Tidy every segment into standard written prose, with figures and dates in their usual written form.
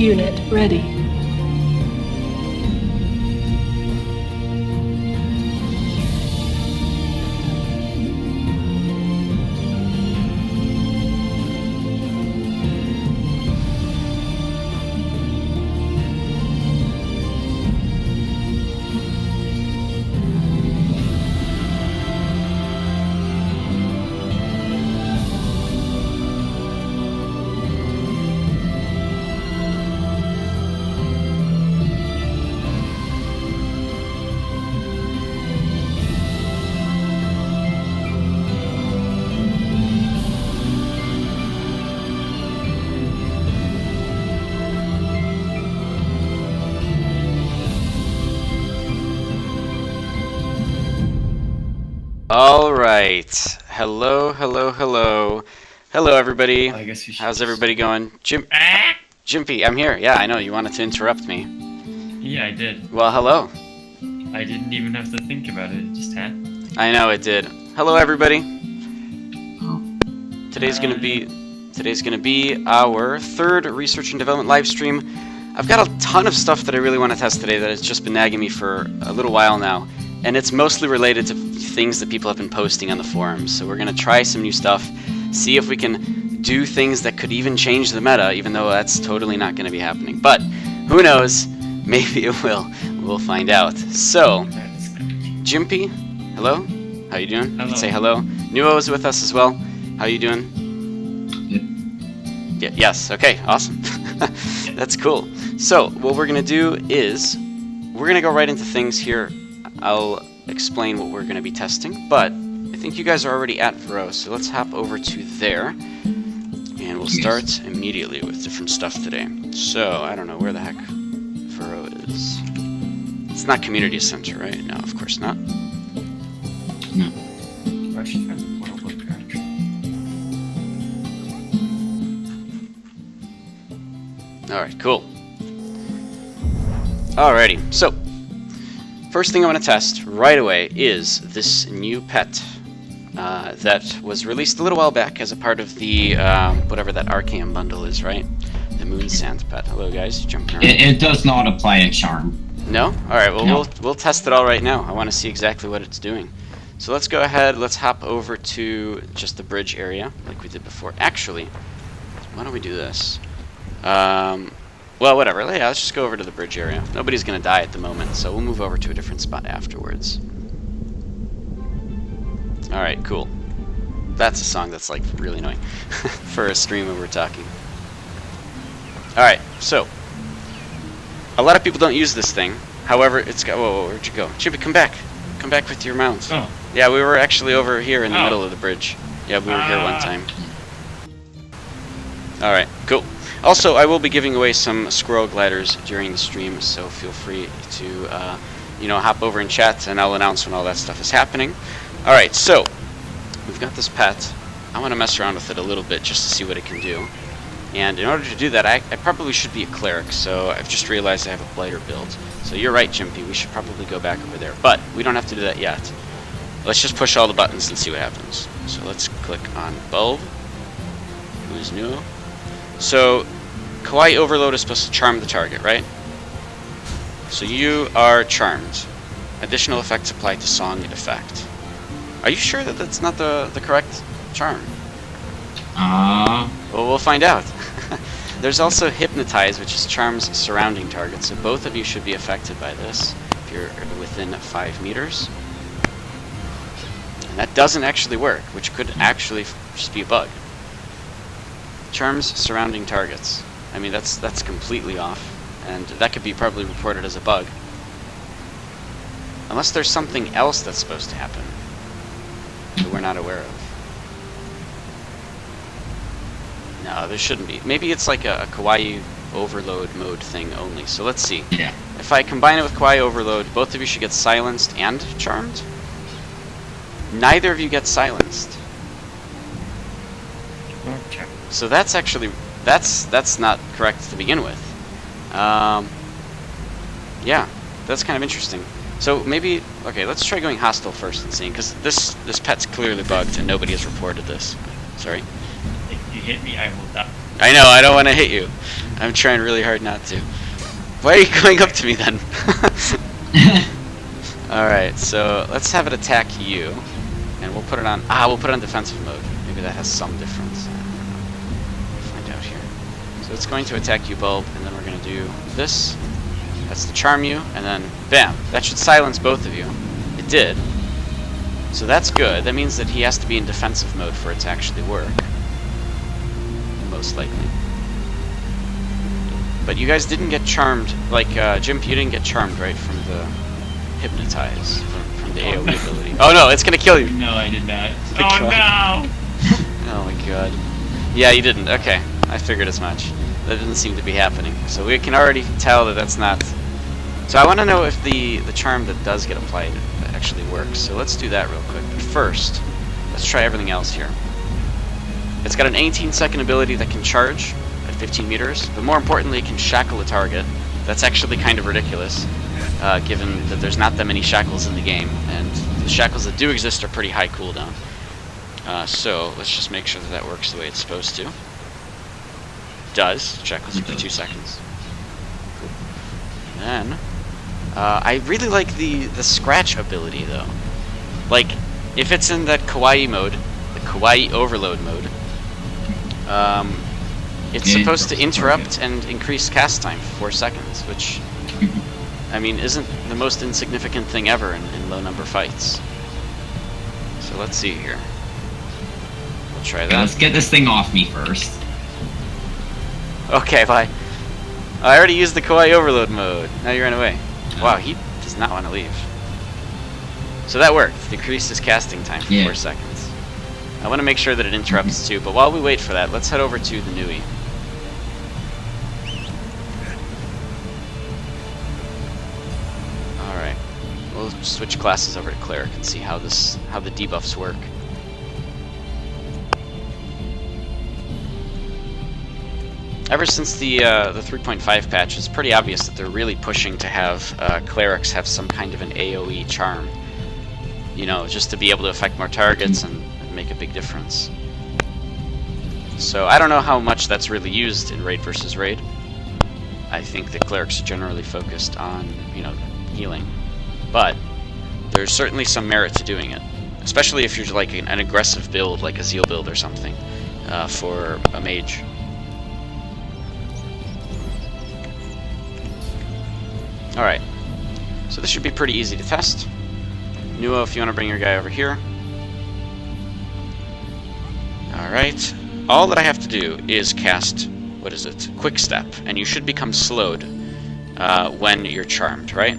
Unit ready. All right. Hello, hello, hello. Hello, everybody. I guess you should. How's everybody going? Jimpy, I'm here. Yeah, I know. You wanted to interrupt me. Yeah, I did. Well, hello. I didn't even have to think about it. It just happened. I know it did. Hello, everybody. Today's gonna be our third research and development live stream. I've got a ton of stuff that I really want to test today that has just been nagging me for a little while now, and it's mostly related to things that people have been posting on the forums. So we're gonna try some new stuff, see if we can do things that could even change the meta, even though that's totally not gonna be happening. But who knows? Maybe it will. We'll find out. So, Jimpy, hello. How you doing? Hello. Say hello. Nuo is with us as well. How you doing? Yeah, yes. Okay. Awesome. That's cool. So what we're gonna do is we're gonna go right into things here. I'll explain what we're gonna be testing, but I think you guys are already at Vero, so let's hop over to there, and we'll start immediately with different stuff today. So I don't know where the heck Vero is. It's not community center, right? No, of course not. No. I should have a portal book, actually. Alright, cool. Alrighty, so first thing I want to test right away is this new pet that was released a little while back as a part of the whatever that Arcanum bundle is, right? The Moon Sand pet. Hello guys, jumping around. It does not apply a charm. No? Alright, well No. we'll test it all right now. I want to see exactly what it's doing. So let's go ahead, let's hop over to just the bridge area like we did before. Actually, why don't we do this? Well, whatever. Yeah, let's just go over to the bridge area. Nobody's gonna die at the moment, so we'll move over to a different spot afterwards. Alright, cool. That's a song that's like really annoying for a stream when we're talking. Alright, so a lot of people don't use this thing. However, it's got whoa, where'd you go? Chippy, come back. Come back with your mount. Oh. Yeah, we were actually over here in the middle of the bridge. Yeah, we were here one time. Alright, cool. Also, I will be giving away some squirrel gliders during the stream, so feel free to, hop over and chat, and I'll announce when all that stuff is happening. Alright, so, we've got this pet. I want to mess around with it a little bit just to see what it can do. And in order to do that, I probably should be a cleric, so I've just realized I have a blighter build. So you're right, Jimpy, we should probably go back over there. But we don't have to do that yet. Let's just push all the buttons and see what happens. So let's click on Bulb, who's new. So, Kawaii Overload is supposed to charm the target, right? So you are charmed. Additional effects apply to song effect. Are you sure that that's not the correct charm? Well, we'll find out. There's also Hypnotize, which is charms surrounding targets, so both of you should be affected by this if you're within 5 meters. And that doesn't actually work, which could actually just be a bug. Charms surrounding targets. I mean, that's completely off, and that could be probably reported as a bug. Unless there's something else that's supposed to happen that we're not aware of. No, there shouldn't be. Maybe it's like a Kawaii Overload mode thing only. So let's see. Yeah. If I combine it with Kawaii Overload, both of you should get silenced and charmed. Neither of you get silenced. Okay. So that's actually that's not correct to begin with. Yeah, that's kind of interesting. So maybe okay, let's try going hostile first and seeing, because this pet's clearly bugged and nobody has reported this. Sorry. If you hit me, I will die. I know, I don't want to hit you. I'm trying really hard not to. Why are you going up to me then? Alright, so let's have it attack you. And we'll put it on... we'll put it on defensive mode. Maybe that has some difference. I don't know. We'll find out here. So it's going to attack you, Bulb, and then we're going to do this. That's to charm you, and then bam. That should silence both of you. It did. So that's good. That means that he has to be in defensive mode for it to actually work. Most likely. But you guys didn't get charmed, like, Jimp, you didn't get charmed, right, from the Hypnotize, from the AoE ability. Oh no, it's gonna kill you! No, I did not. God. Oh no! Oh my god. Yeah, you didn't. Okay, I figured as much. That didn't seem to be happening. So we can already tell that that's not... So I want to know if the charm that does get applied actually works. So let's do that real quick. But first, let's try everything else here. It's got an 18-second ability that can charge at 15 meters, but more importantly, it can shackle a target. That's actually kind of ridiculous, given that there's not that many shackles in the game, and the shackles that do exist are pretty high cooldown. So let's just make sure that that works the way it's supposed to. Does. Shackles you for 2 seconds. Cool. Then, I really like the scratch ability, though. Like, if it's in that kawaii mode, the kawaii overload mode, it's supposed to interrupt and increase cast time for 4 seconds, which, I mean, isn't the most insignificant thing ever in low number fights. So let's see here. We'll try that. Let's get this thing off me first. Okay, bye. I already used the kawaii overload mode. Now you ran away. Wow, he does not want to leave. So that worked. Decreased his casting time for 4 seconds. I want to make sure that it interrupts too, but while we wait for that, let's head over to the Nui. Alright. We'll switch classes over to Cleric and see how the debuffs work. Ever since the 3.5 patch, it's pretty obvious that they're really pushing to have clerics have some kind of an AoE charm. You know, just to be able to affect more targets and make a big difference. So I don't know how much that's really used in raid versus raid. I think the clerics are generally focused on, you know, healing. But there's certainly some merit to doing it. Especially if you're like an aggressive build, like a Zeal build or something, for a mage. Alright, so this should be pretty easy to test. Nuo, if you want to bring your guy over here. Alright, all that I have to do is cast, what is it, Quick Step, and you should become slowed when you're charmed, right?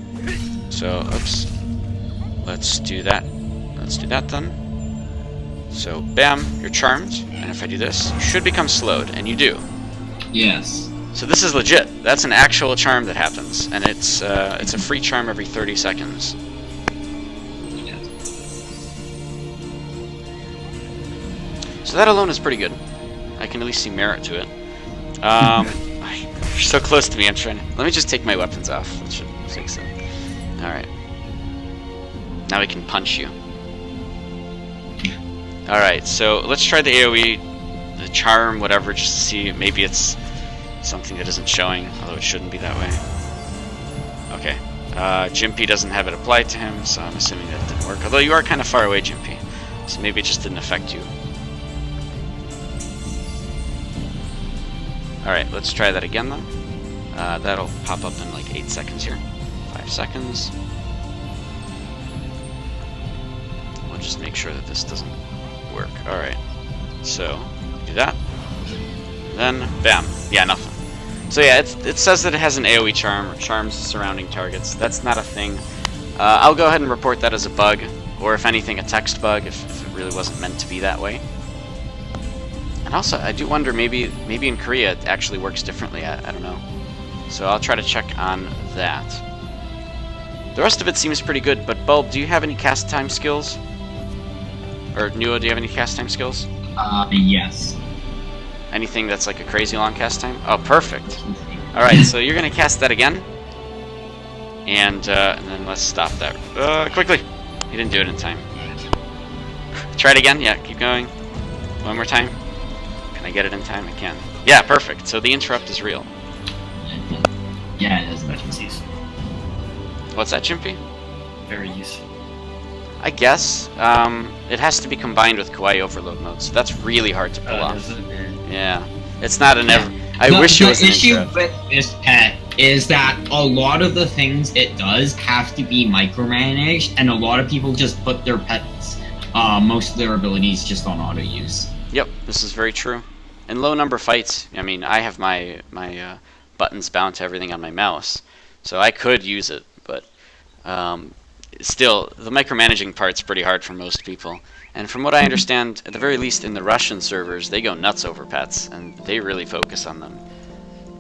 So, oops, let's do that. Let's do that then. So, bam, you're charmed, and if I do this, you should become slowed, and you do. Yes. So this is legit. That's an actual charm that happens, and it's a free charm every 30 seconds. Yes. So that alone is pretty good. I can at least see merit to it. You're so close to me. I'm trying to. Let me just take my weapons off. That should fix it. All right. Now we can punch you. All right. So let's try the AOE, the charm, whatever, just to see. Maybe it's something that isn't showing, although it shouldn't be that way. Okay. Jimpy doesn't have it applied to him, so I'm assuming that didn't work. Although you are kind of far away, Jimpy, so maybe it just didn't affect you. Alright, let's try that again then. That'll pop up in like 8 seconds here. 5 seconds. We'll just make sure that this doesn't work. Alright. So, do that. Then, bam. Yeah, nothing. So yeah, it says that it has an AoE charm, or charms surrounding targets. That's not a thing. I'll go ahead and report that as a bug, or if anything, a text bug, if it really wasn't meant to be that way. And also, I do wonder, maybe in Korea it actually works differently. I don't know. So I'll try to check on that. The rest of it seems pretty good, but Bulb, do you have any cast time skills? Or Nuo, do you have any cast time skills? Yes. Anything that's like a crazy long cast time? Oh, perfect. Alright, so you're going to cast that again. And then let's stop that. Quickly! You didn't do it in time. Try it again. Yeah, keep going. One more time. Can I get it in time? I can. Yeah, perfect. So the interrupt is real. Yeah, it is. Emergencies. What's that, Chimpy? Very useful. I guess. It has to be combined with Kawaii Overload mode, so that's really hard to pull off. Does it? Yeah. It's not an ever... I The- wish it was The an issue intro. with this pet is that a lot of the things it does have to be micromanaged, and a lot of people just put their pets, most of their abilities just on auto use. Yep, this is very true. In low number fights, I mean, I have my buttons bound to everything on my mouse, so I could use it, but still, the micromanaging part's pretty hard for most people. And from what I understand, at the very least in the Russian servers, they go nuts over pets, and they really focus on them.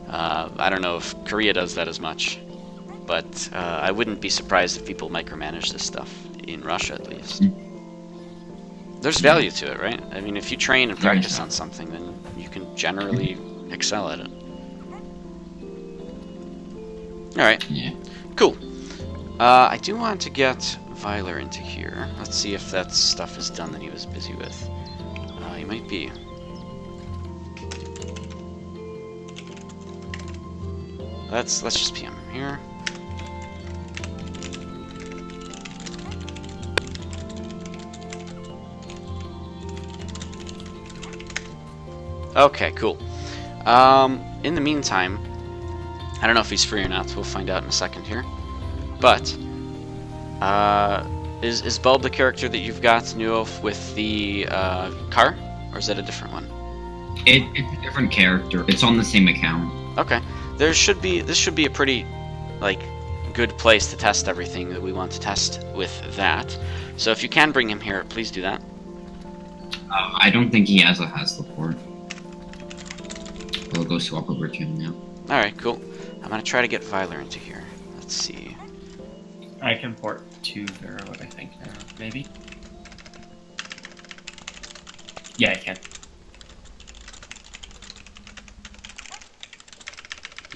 I don't know if Korea does that as much, but I wouldn't be surprised if people micromanage this stuff, in Russia at least. There's value to it, right? I mean, if you train and There is practice on something, then you can generally excel at it. Alright, Yeah. cool. I do want to get Viler into here. Let's see if that stuff is done that he was busy with. He might be. Let's just PM him here. Okay, cool. In the meantime, I don't know if he's free or not. We'll find out in a second here. But is Bulb the character that you've got, Nuof, with the car, or is that a different one? It's a different character. It's on the same account. Okay, this should be a pretty good place to test everything that we want to test with that. So if you can bring him here, please do that. I don't think he has a Hasla port. We'll go swap over to him now. All right, cool. I'm gonna try to get Viler into here. Let's see. I can port to Vero, I think, now. Maybe? Yeah, I can.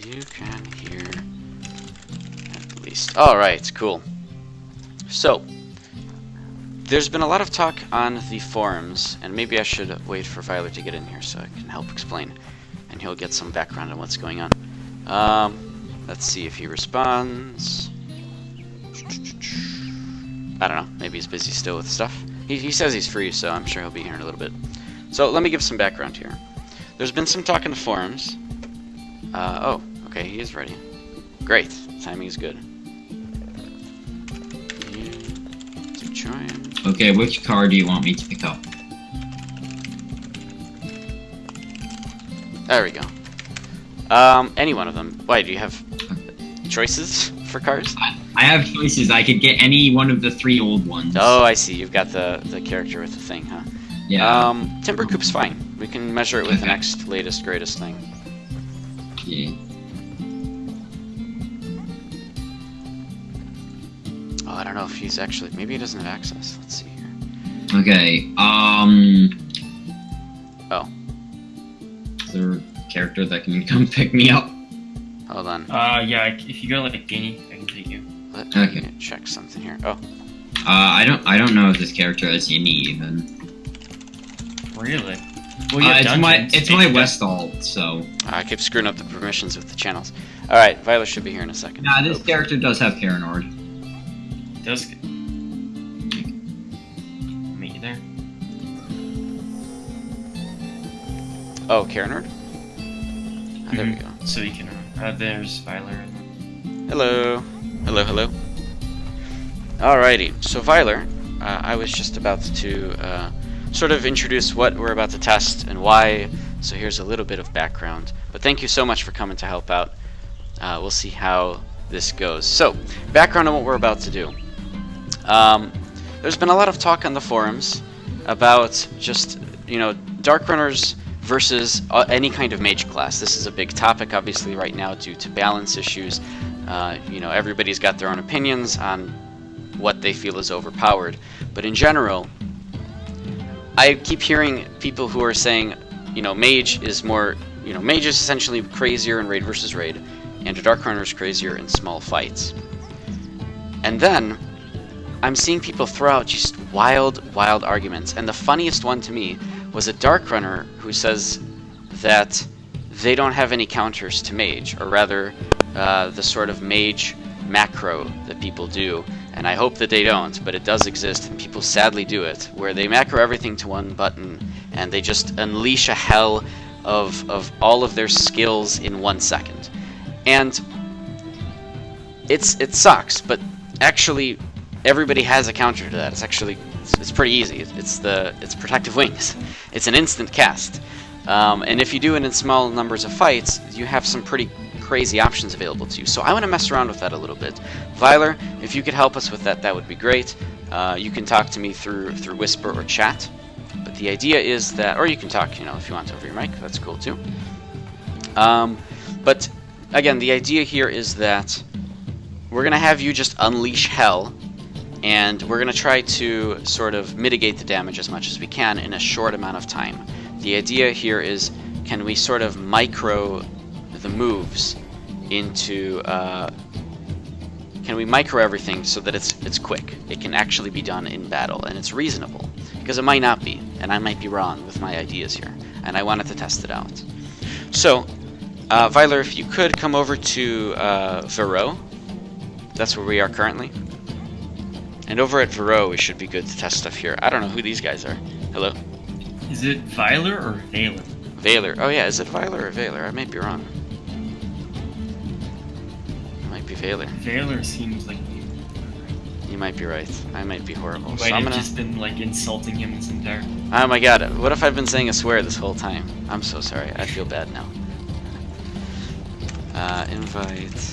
You can hear at least. Alright, cool. So, there's been a lot of talk on the forums, and maybe I should wait for Viler to get in here so I can help explain, and he'll get some background on what's going on. Let's see if he responds. I don't know, maybe he's busy still with stuff. He says he's free, so I'm sure he'll be here in a little bit. So, let me give some background here. There's been some talk in the forums. Oh, okay, he is ready. Great, timing is good. To join. Okay, which car do you want me to pick up? There we go. Any one of them. Why, do you have choices for cars? I have choices. I could get any one of the 3 old ones. Oh, I see. You've got the character with the thing, huh? Yeah. Timber Coop's fine. We can measure it with the Okay. next, latest, greatest thing. Yeah. Oh, I don't know if he's actually... Maybe he doesn't have access. Let's see here. Okay, Oh. Is there a character that can come pick me up? Hold on. Yeah, if you go to like Guinea, I can take you. Let Okay. me check something here. Oh, I don't know if this character has any even. Really? Well, you have It's dungeons, my take West alt, so. I keep screwing up the permissions with the channels. Alright, Violet should be here in a second. Nah, this character does have Karanord. Does meet you there. Oh, Karanord? Ah, there we go. So you can. There's Viler. Hello. Hello, hello. Alrighty, so Viler, I was just about to sort of introduce what we're about to test and why, so here's a little bit of background. But thank you so much for coming to help out. We'll see how this goes. So, background on what we're about to do. There's been a lot of talk on the forums about just, Dark Runners versus any kind of mage class. This is a big topic, obviously, right now due to balance issues. Everybody's got their own opinions on what they feel is overpowered. But in general, I keep hearing people who are saying, mage is more, mage is essentially crazier in raid versus raid, and a Dark Runner is crazier in small fights. And then, I'm seeing people throw out just wild arguments, and the funniest one to me was a Dark Runner who says that they don't have any counters to mage, or rather, the sort of mage macro that people do, and I hope that they don't, but it does exist, and people sadly do it, where they macro everything to one button, and they just unleash a hell of all of their skills in 1 second. And it sucks, but actually everybody has a counter to that. It's pretty easy. It's Protective Wings. It's an instant cast. And if you do it in small numbers of fights, you have some pretty crazy options available to you. So I want to mess around with that a little bit. Vyler, if you could help us with that, that would be great. You can talk to me through Whisper or chat. But the idea is that, or you can talk, if you want over your mic, that's cool too. But again, the idea here is that we're going to have you just unleash hell, and we're going to try to sort of mitigate the damage as much as we can in a short amount of time. The idea here is, can we sort of micro the moves into, can we micro everything so that it's quick? It can actually be done in battle, and it's reasonable. Because it might not be, and I might be wrong with my ideas here, and I wanted to test it out. So, Vyler, if you could come over to Vero. That's where we are currently. And over at Vero, we should be good to test stuff here. I don't know who these guys are. Hello? Is it Vyler or Valer? Valer. Oh yeah, is it Vyler or Valer? I might be wrong. It might be Valer. Valer seems like You might be right. I might be horrible. you So might I'm have gonna... just been like insulting him his entire. Oh my god, what if I've been saying a swear this whole time? I'm so sorry. I feel bad now. Invite...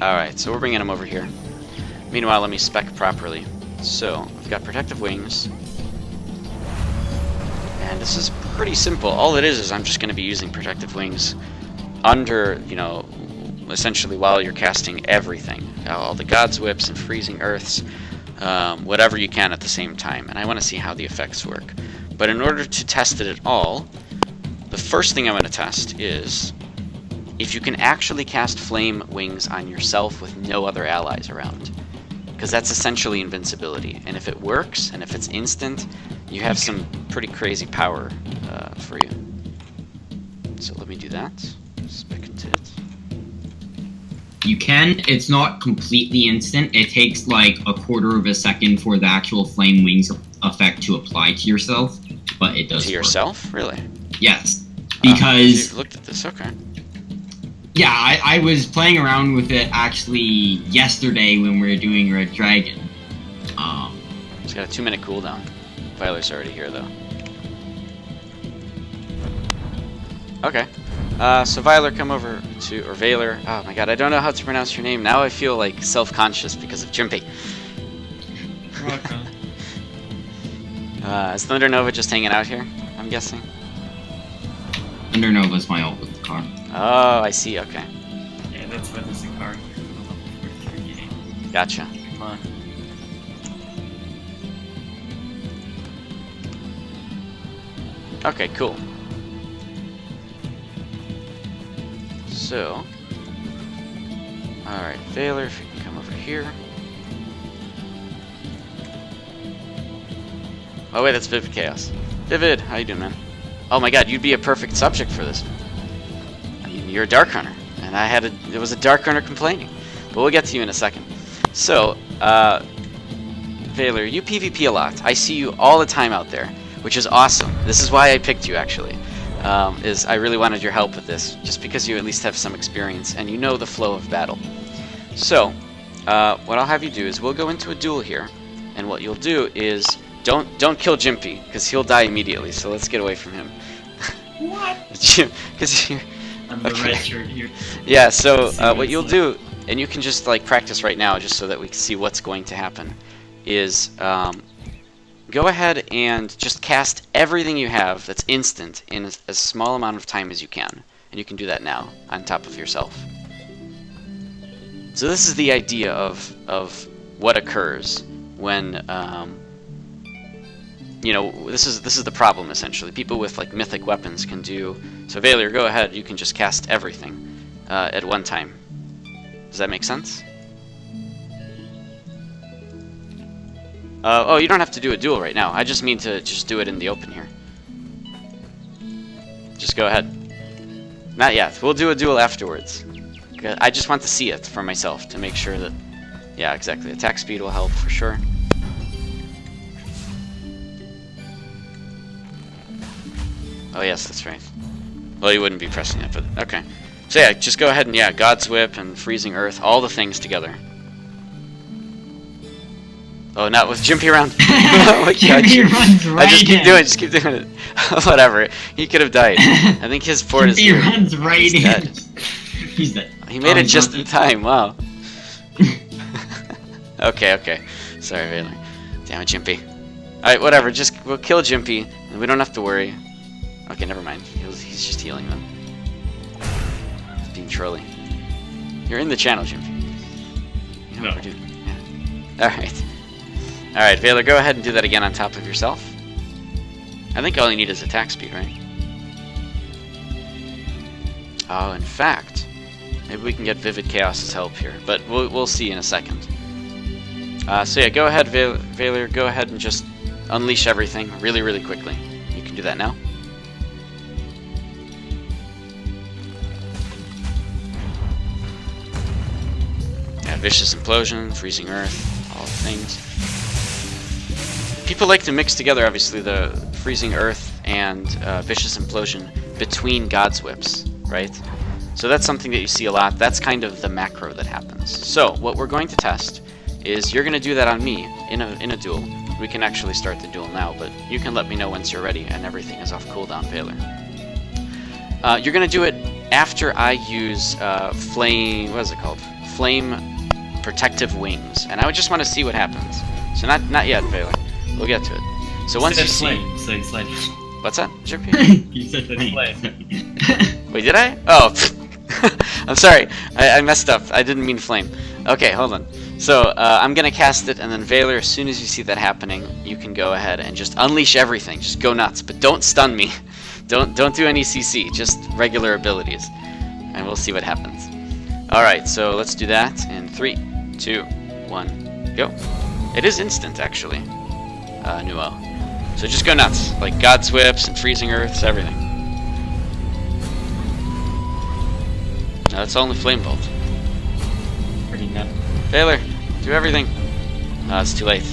Alright, so we're bringing him over here. Meanwhile, let me spec properly. So, we've got Protective Wings. And this is pretty simple. All it is I'm just going to be using Protective Wings under, essentially while you're casting everything. All the God's Whips and Freezing Earths, whatever you can at the same time. And I want to see how the effects work. But in order to test it at all, the first thing I'm going to test is if you can actually cast Flame Wings on yourself with no other allies around. Because that's essentially invincibility. And if it works, and if it's instant, you have some pretty crazy power for you. So let me do that. Spec into it. You can. It's not completely instant. It takes like a quarter of a second for the actual Flame Wings effect to apply to yourself, but it does. To work. Yourself? Really? Yes. Because... you looked at this, okay. Yeah, I was playing around with it actually yesterday when we were doing Red Dragon. It's got a 2-minute cooldown. Vyler's already here, though. Okay. So Vyler, come over to... Or Valer. Oh my god, I don't know how to pronounce your name. Now I feel, like, self-conscious because of Jimpy. Is Thunder Nova just hanging out here, I'm guessing? Thunder Nova's my ult with the car. Oh, I see, okay. Yeah, that's why there's a card here for the level 43 game. Gotcha. Come on. Okay, cool. So... Alright, Valer, if you can come over here. Oh wait, that's Vivid Chaos. Vivid, how you doing, man? Oh my god, you'd be a perfect subject for this. I mean, you're a Dark Runner, and there was a Dark Runner complaining. But we'll get to you in a second. So, Valer, you PvP a lot. I see you all the time out there, which is awesome. This is why I picked you, actually. Is I really wanted your help with this, just because you at least have some experience, and you know the flow of battle. So, what I'll have you do is we'll go into a duel here, and what you'll do is don't kill Jimpy, because he'll die immediately. So let's get away from him. What? Because you're... I'm the red shirt here. Yeah. So what it's you'll like. do, and you can just like practice right now, just so that we can see what's going to happen, is go ahead and just cast everything you have that's instant in as small amount of time as you can, and you can do that now on top of yourself. So this is the idea of what occurs when this is the problem essentially. People with like mythic weapons can do. So Valer, go ahead. You can just cast everything at one time. Does that make sense? Oh, you don't have to do a duel right now. I just mean to just do it in the open here. Just go ahead. Not yet. We'll do a duel afterwards. I just want to see it for myself to make sure that... Yeah, exactly. Attack speed will help for sure. Oh yes, that's right. Well, you wouldn't be pressing it, but okay. So yeah, just go ahead and yeah, God's Whip and Freezing Earth, all the things together. Oh, not with Jimpy around. Oh my God, Jimpy runs right I just keep in. doing it, just keep doing it. Whatever. He could have died. I think his fort is He here. runs right He's in. dead. He's dead. He made it he's just not in time. Wow. Okay. Sorry, Valor. Damn it, Jimpy. Alright, whatever. Just we'll kill Jimpy, and we don't have to worry. Okay, never mind. He's just healing them. He's being trolly. You're in the channel, Jimpy. You know what we're doing. Yeah. Alright. Alright, Valor, go ahead and do that again on top of yourself. I think all you need is attack speed, right? Oh, in fact, maybe we can get Vivid Chaos's help here, but we'll see in a second. So yeah, go ahead, Valor, go ahead and just unleash everything really, really quickly. You can do that now. Yeah, Vicious Implosion, Freezing Earth, all the things. People like to mix together, obviously, the Freezing Earth and Vicious Implosion between God's Whips, right? So that's something that you see a lot. That's kind of the macro that happens. So what we're going to test is you're going to do that on me in a duel. We can actually start the duel now, but you can let me know once you're ready and everything is off cooldown, Valor. You're going to do it after I use Flame... What is it called? Flame Protective Wings. And I would just want to see what happens. So not yet, Valor. We'll get to it. So once you see... Say flame. What's that, Jimpy? You said the name. Flame. Wait, did I? Oh, I'm sorry. I messed up. I didn't mean flame. Okay, hold on. So I'm gonna cast it, and then Valor, as soon as you see that happening, you can go ahead and just unleash everything. Just go nuts, but don't stun me. Don't do any CC. Just regular abilities, and we'll see what happens. All right, so let's do that in 3, 2, 1, go. It is instant, actually. Nuo. So just go nuts, like God's Whips and Freezing Earths, everything. No, that's only Flame Bolt. Pretty nuts. Valor, do everything. It's too late.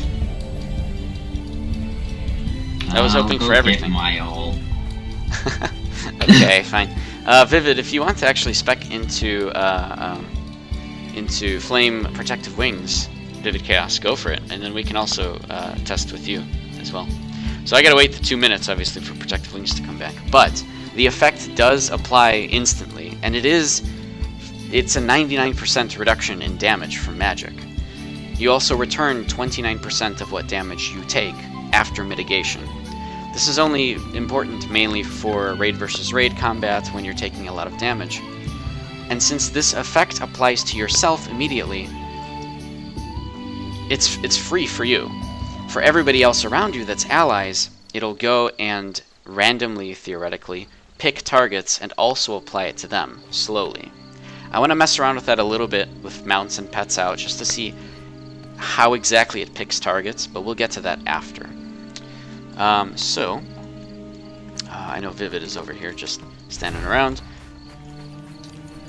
I was hoping for everything. My all. Okay, fine. Vivid, if you want to actually spec into Flame Protective Wings, Vivid Chaos, go for it, and then we can also test with you as well. So I gotta wait the 2 minutes, obviously, for Protective Wings to come back. But the effect does apply instantly, and it's a 99% reduction in damage from magic. You also return 29% of what damage you take after mitigation. This is only important mainly for raid versus raid combat when you're taking a lot of damage. And since this effect applies to yourself immediately, it's free for you. For everybody else around you that's allies, it'll go and randomly, theoretically, pick targets and also apply it to them, slowly. I want to mess around with that a little bit with mounts and pets out, just to see how exactly it picks targets, but we'll get to that after. I know Vivid is over here just standing around.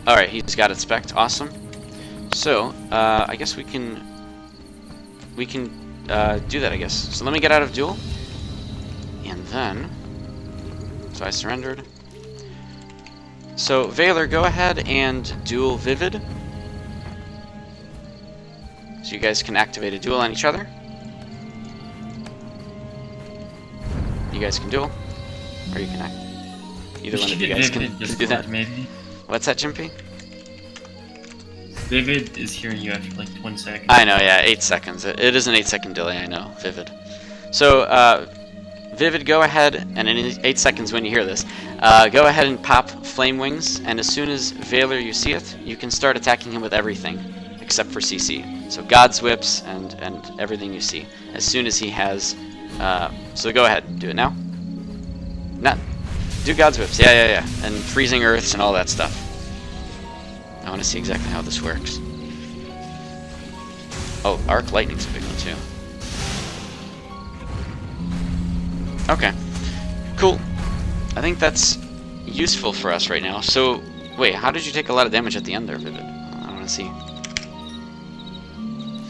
Alright, he's got it spec'd, awesome. So, I guess we can do that, I guess. So let me get out of duel, and then, so I surrendered. So Valor, go ahead and duel Vivid. So you guys can activate a duel on each other. You guys can duel, or you can act. Either one of you guys can do that. Maybe. What's that, Jimpy? Vivid is hearing you after like 1 second. I know, yeah, 8 seconds. It is an 8-second delay, I know, Vivid. So, Vivid, go ahead, and in 8 seconds when you hear this, go ahead and pop Flame Wings, and as soon as Valor you see it, you can start attacking him with everything, except for CC. So God's Whips and everything you see, as soon as he has... so go ahead, do it now. Do God's Whips, yeah. And Freezing Earths and all that stuff. I want to see exactly how this works. Oh, Arc Lightning's a big one too. Okay. Cool. I think that's useful for us right now. So, wait, how did you take a lot of damage at the end there, Vivid? I want to see.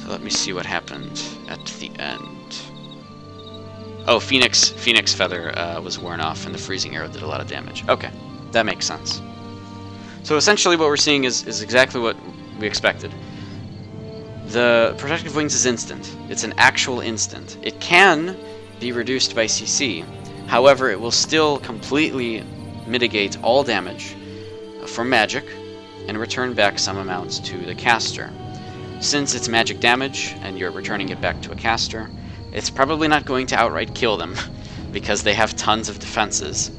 So let me see what happened at the end. Oh, Phoenix Feather was worn off, and the freezing arrow did a lot of damage. Okay, that makes sense. So essentially what we're seeing is exactly what we expected. The Protective Wings is instant. It's an actual instant. It can be reduced by CC. However, it will still completely mitigate all damage from magic and return back some amounts to the caster. Since it's magic damage and you're returning it back to a caster, it's probably not going to outright kill them because they have tons of defenses.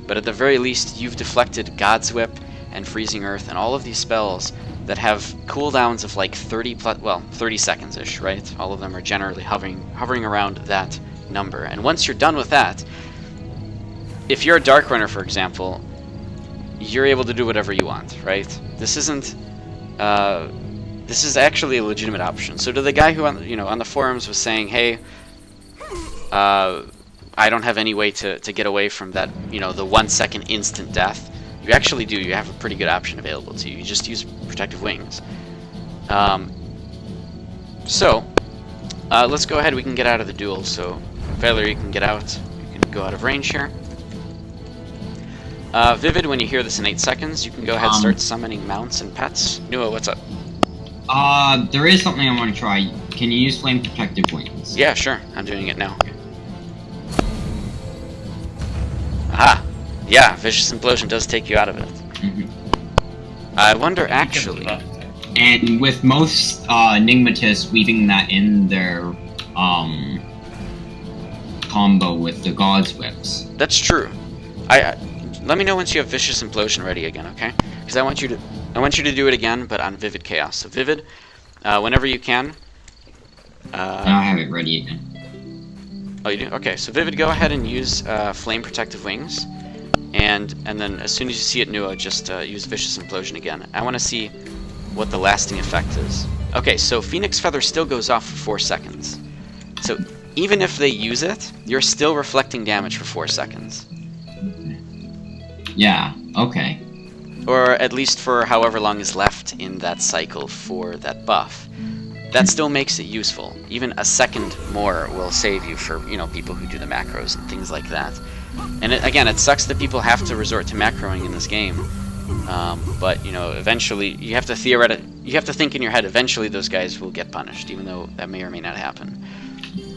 But at the very least, you've deflected God's Whip and Freezing Earth and all of these spells that have cooldowns of like 30 seconds-ish, right? All of them are generally hovering around that number. And once you're done with that, if you're a Dark Runner, for example, you're able to do whatever you want, right? This isn't. This is actually a legitimate option. So to the guy who on the forums was saying, "Hey, I don't have any way to get away from that, the 1 second instant death." You actually do. You have a pretty good option available to you. You just use Protective Wings. So let's go ahead. We can get out of the duel. So Valor, you can get out. You can go out of range here. Vivid, when you hear this in 8 seconds, you can go ahead and start summoning mounts and pets. Nua, what's up? There is something I want to try. Can you use Flame Protective Wings? Yeah, sure. I'm doing it now. Aha! Yeah, Vicious Implosion does take you out of it. I wonder, actually... And with most Enigmatists weaving that in their combo with the God's Whips. That's true. Let me know once you have Vicious Implosion ready again, okay? Because I want you to do it again, but on Vivid Chaos. So Vivid, whenever you can. I have it ready again. Oh, you do? Okay, so Vivid, go ahead and use Flame Protective Wings, and then as soon as you see it, Nua, just use Vicious Implosion again. I want to see what the lasting effect is. Okay, so Phoenix Feather still goes off for 4 seconds. So even if they use it, you're still reflecting damage for 4 seconds. Yeah, okay. Or at least for however long is left in that cycle for that buff. That still makes it useful. Even a second more will save you for, people who do the macros and things like that. And again, it sucks that people have to resort to macroing in this game. But, eventually, you have to think in your head, eventually those guys will get punished, even though that may or may not happen.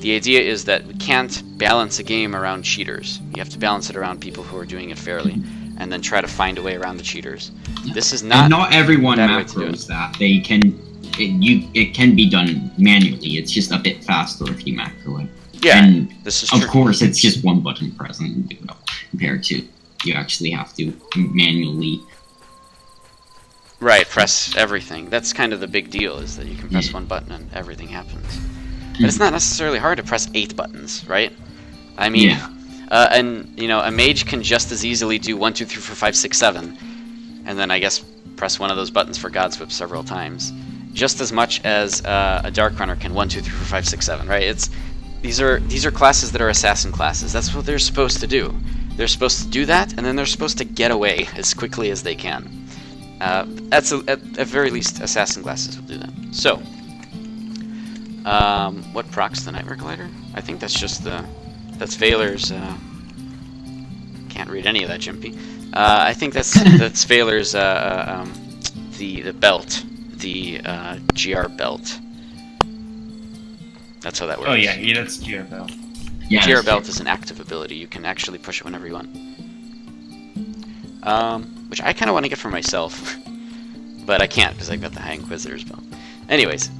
The idea is that we can't balance a game around cheaters. You have to balance it around people who are doing it fairly, and then try to find a way around the cheaters. This is not. And not everyone macros that. They can. It can be done manually. It's just a bit faster if you macro it. Yeah, and this is true. Of course, it's just one button press and do it compared to you actually have to manually. Right, press everything. That's kind of the big deal, is that you can press one button and everything happens. But it's not necessarily hard to press 8 buttons, right? I mean, and a mage can just as easily do 1, 2, 3, 4, 5, 6, 7, and then I guess press one of those buttons for God's Whip several times, just as much as a Dark Runner can 1, 2, 3, 4, 5, 6, 7, right? These are classes that are assassin classes. That's what they're supposed to do. They're supposed to do that, and then they're supposed to get away as quickly as they can. At very least, assassin classes will do that. So. What procs the Nightmare Glider? I think that's just that's Valor's, can't read any of that, Jimpy. I think that's Valor's, the belt, the, GR belt. That's how that works. Oh yeah, that's GR belt. Yeah, GR belt is an active ability. You can actually push it whenever you want. Which I kind of want to get for myself, but I can't because I got the High Inquisitor's belt. Anyways,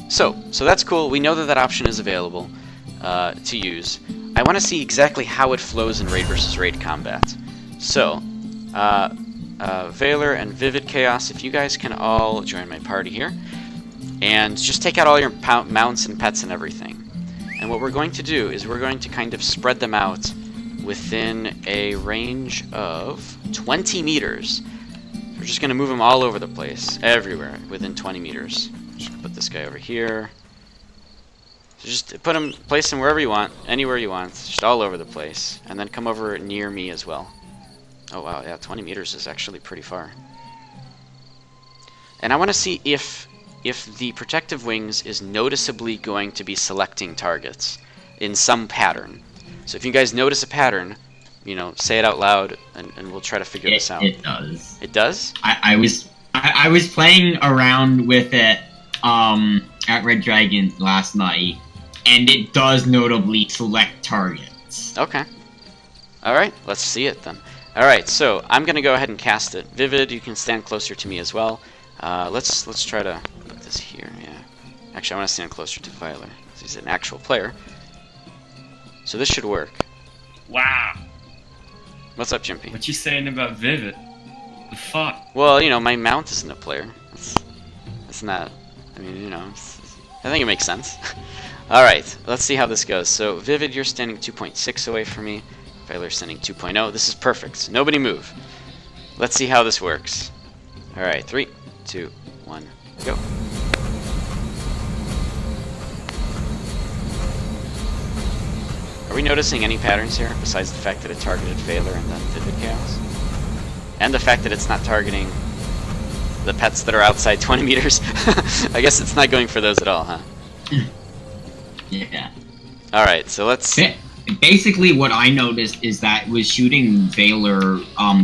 So that's cool. We know that option is available to use. I want to see exactly how it flows in raid versus raid combat. So, Valor and Vivid Chaos, if you guys can all join my party here, and just take out all your mounts and pets and everything. And what we're going to do is we're going to kind of spread them out within a range of 20 meters. We're just going to move them all over the place, everywhere, within 20 meters. Just put this guy over here. So just put them, place them wherever you want, anywhere you want, just all over the place, and then come over near me as well. Oh wow, yeah, 20 meters is actually pretty far. And I want to see if the protective wings is noticeably going to be selecting targets in some pattern. So if you guys notice a pattern, you know, say it out loud, and we'll try to figure this out. It does. It does? I was playing around with it at Red Dragon last night, and it does notably select targets. Okay. Alright, let's see it then. Alright, so I'm going to go ahead and cast it. Vivid, you can stand closer to me as well. Let's try to put this here, yeah. Actually, I want to stand closer to Violer. He's an actual player. So this should work. Wow. What's up, Jimpy? What you saying about Vivid? The fuck? Well, you know, my mount isn't a player. It's not. I mean, you know, I think it makes sense. Alright, let's see how this goes. So, Vivid, you're standing 2.6 away from me. Violer's standing 2.0. This is perfect. Nobody move. Let's see how this works. Alright, 3, 2, 1, go. Are we noticing any patterns here, besides the fact that it targeted Veiler and then Vivid Chaos? And the fact that it's not targeting the pets that are outside 20 meters? I guess it's not going for those at all, huh? Yeah. Alright, so let's... Basically, what I noticed is that it was shooting Veiler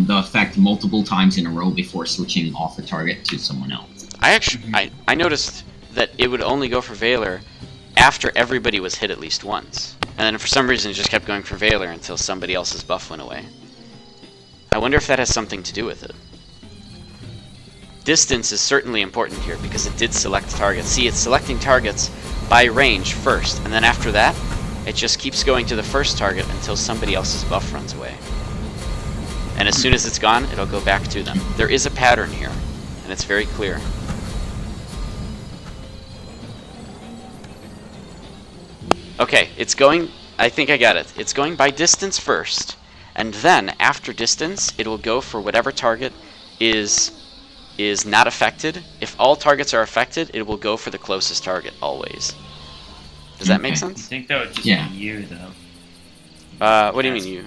the effect multiple times in a row before switching off the target to someone else. I noticed that it would only go for Veiler after everybody was hit at least once. And then for some reason it just kept going for Veiler until somebody else's buff went away. I wonder if that has something to do with it. Distance is certainly important here because it did select targets. See, it's selecting targets by range first, and then after that, it just keeps going to the first target until somebody else's buff runs away. And as soon as it's gone, it'll go back to them. There is a pattern here, and it's very clear. Okay, it's going... I think I got it. It's going by distance first, and then, after distance, it will go for whatever target is not affected. If all targets are affected, it will go for the closest target, always. Does that make I sense? think that would just Yeah. be you, though. What do you mean you?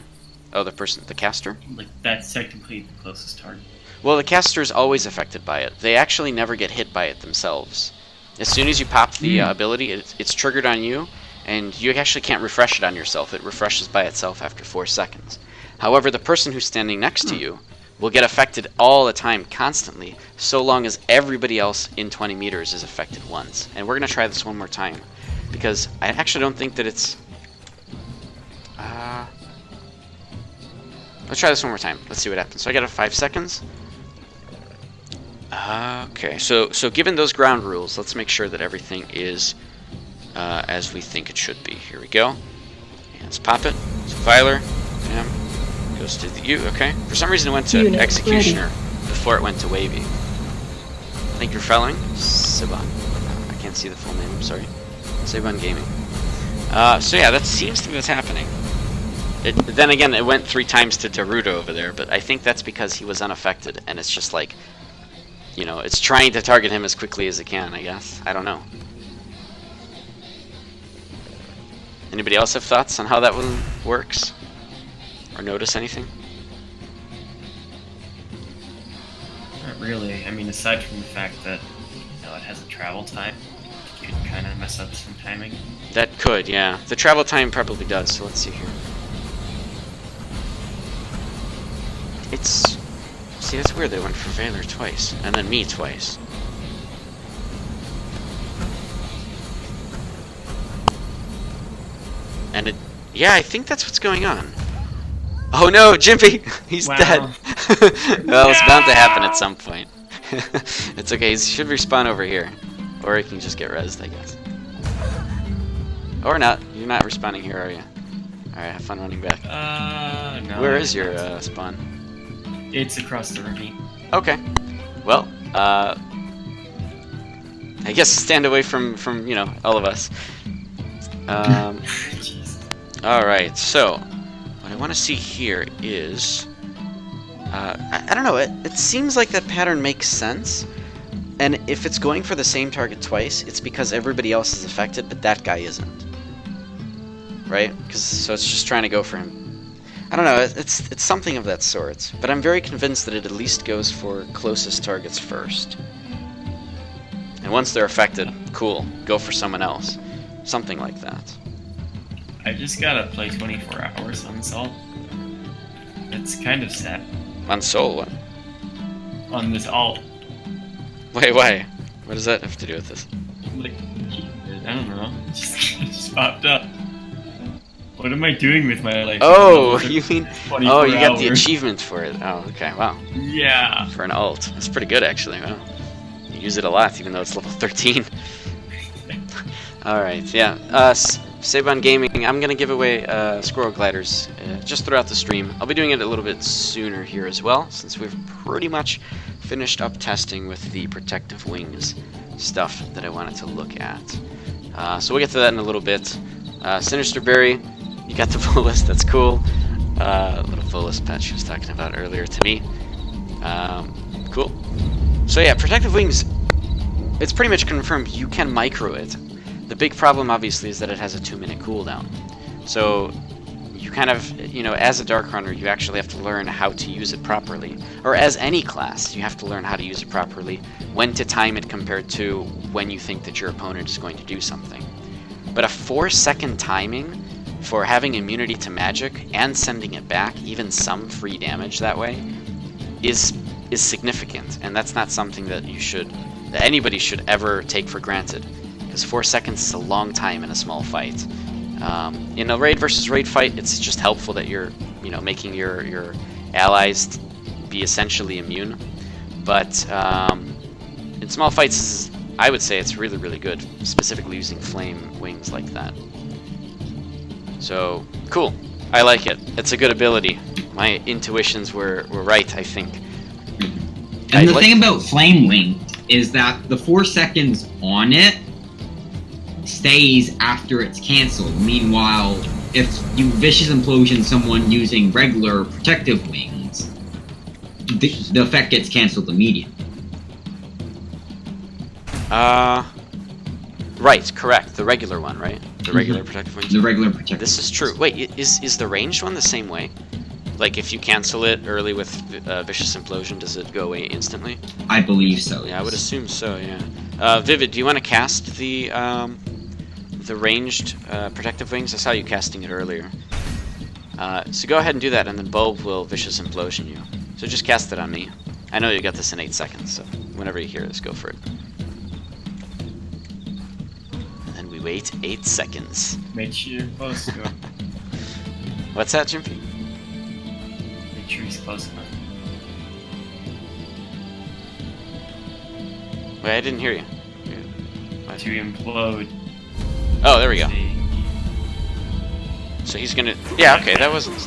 Oh, the person, the caster? Like, that's technically the closest target. Well, the caster is always affected by it. They actually never get hit by it themselves. As soon as you pop the ability, it's triggered on you, and you actually can't refresh it on yourself. It refreshes by itself after 4 seconds. However, the person who's standing next to you will get affected all the time, constantly, so long as everybody else in 20 meters is affected once. And we're going to try this one more time, because I actually don't think that it's... let's try this one more time. Let's see what happens. So I got a 5 seconds. Okay, so given those ground rules, let's make sure that everything is as we think it should be. Here we go. And let's pop it. So Veiler, bam, goes to the U. Okay. For some reason it went to Unit Executioner before it went to Wavy. Thank you for following. Siban. I can't see the full name. I'm sorry. Siban Gaming. So yeah, that seems to be what's happening. Then again, it went 3 times to Daruto over there, but I think that's because he was unaffected, and it's just like, you know, it's trying to target him as quickly as it can, I guess. I don't know. Anybody else have thoughts on how that one works? Or notice anything? Not really. I mean, aside from the fact that, you know, it has a travel time, you can kind of mess up some timing. That could, yeah. The travel time probably does, so let's see here. It's... See, that's weird. They went for Veiler twice, and then me twice. And it... Yeah, I think that's what's going on. Oh no, Jimpy! He's Wow. dead! Well, it's bound to happen at some point. It's okay, he should respawn over here. Or he can just get rezzed, I guess. Or not. You're not respawning here, are you? Alright, have fun running back. No. Where is your spawn? It's across the ravine. Okay. Well, I guess stand away from you know, all of us. Jeez. Alright, so what I want to see here is I don't know, it seems like that pattern makes sense, And if it's going for the same target twice, it's because everybody else is affected, but that guy isn't. Right? So it's just trying to go for him. I don't know, it's something of that sort. But I'm very convinced that it at least goes for closest targets first. And once they're affected, cool, go for someone else. Something like that. I just gotta play 24 hours on Salt. It's kind of sad. On Soul, what? On this alt. Wait, why? What does that have to do with this? Like, I don't know. It just popped up. What am I doing with my life? Oh, you mean... Oh, you got the hours. achievement for it. Oh, okay, wow. Yeah. For an alt. That's pretty good, actually. Wow. You use it a lot, even though it's level 13. Alright, yeah. Sabon Gaming, I'm going to give away Squirrel Gliders just throughout the stream. I'll be doing it a little bit sooner here as well, since we've pretty much finished up testing with the Protective Wings stuff that I wanted to look at. So we'll get to that in a little bit. Sinister Berry, you got the Volus, that's cool. Little Volus pet she was talking about earlier to me. Cool. So yeah, Protective Wings, it's pretty much confirmed you can micro it. The big problem, obviously, is that it has a 2-minute cooldown. So you kind of, you know, as a Dark Runner, you actually have to learn how to use it properly. Or as any class, you have to learn how to use it properly, when to time it compared to when you think that your opponent is going to do something. But a 4-second timing for having immunity to magic and sending it back, even some free damage that way, is significant. And that's not something that that anybody should ever take for granted. Because 4 seconds is a long time in a small fight. In a raid versus raid fight, it's just helpful that you're, you know, making your allies be essentially immune. But in small fights, I would say it's really, really good, specifically using flame wings like that. So cool, I like it. It's a good ability. My intuitions were right, I think. And the thing about Flame Wing is that the 4 seconds on it stays after it's cancelled. Meanwhile, if you Vicious Implosion someone using regular Protective Wings, the effect gets cancelled immediately. Right, correct. The regular one, right? The regular Protective Wings? The regular Protective This is true. Wait, is the ranged one the same way? Like, if you cancel it early with Vicious Implosion, does it go away instantly? I believe so, Yeah, I would assume so, yeah. Vivid, do you want to cast the ranged Protective Wings? I saw you casting it earlier. So go ahead and do that, and then Bulb will Vicious Implosion you. So just cast it on me. I know you got this in 8 seconds, so whenever you hear this, go for it. And then we wait 8 seconds. Make sure you're close to him. What's that, Jimpy? Make sure he's close enough. Wait, I didn't hear you. To implode. Oh, there we go. the- So he's gonna... Yeah, okay, that wasn't...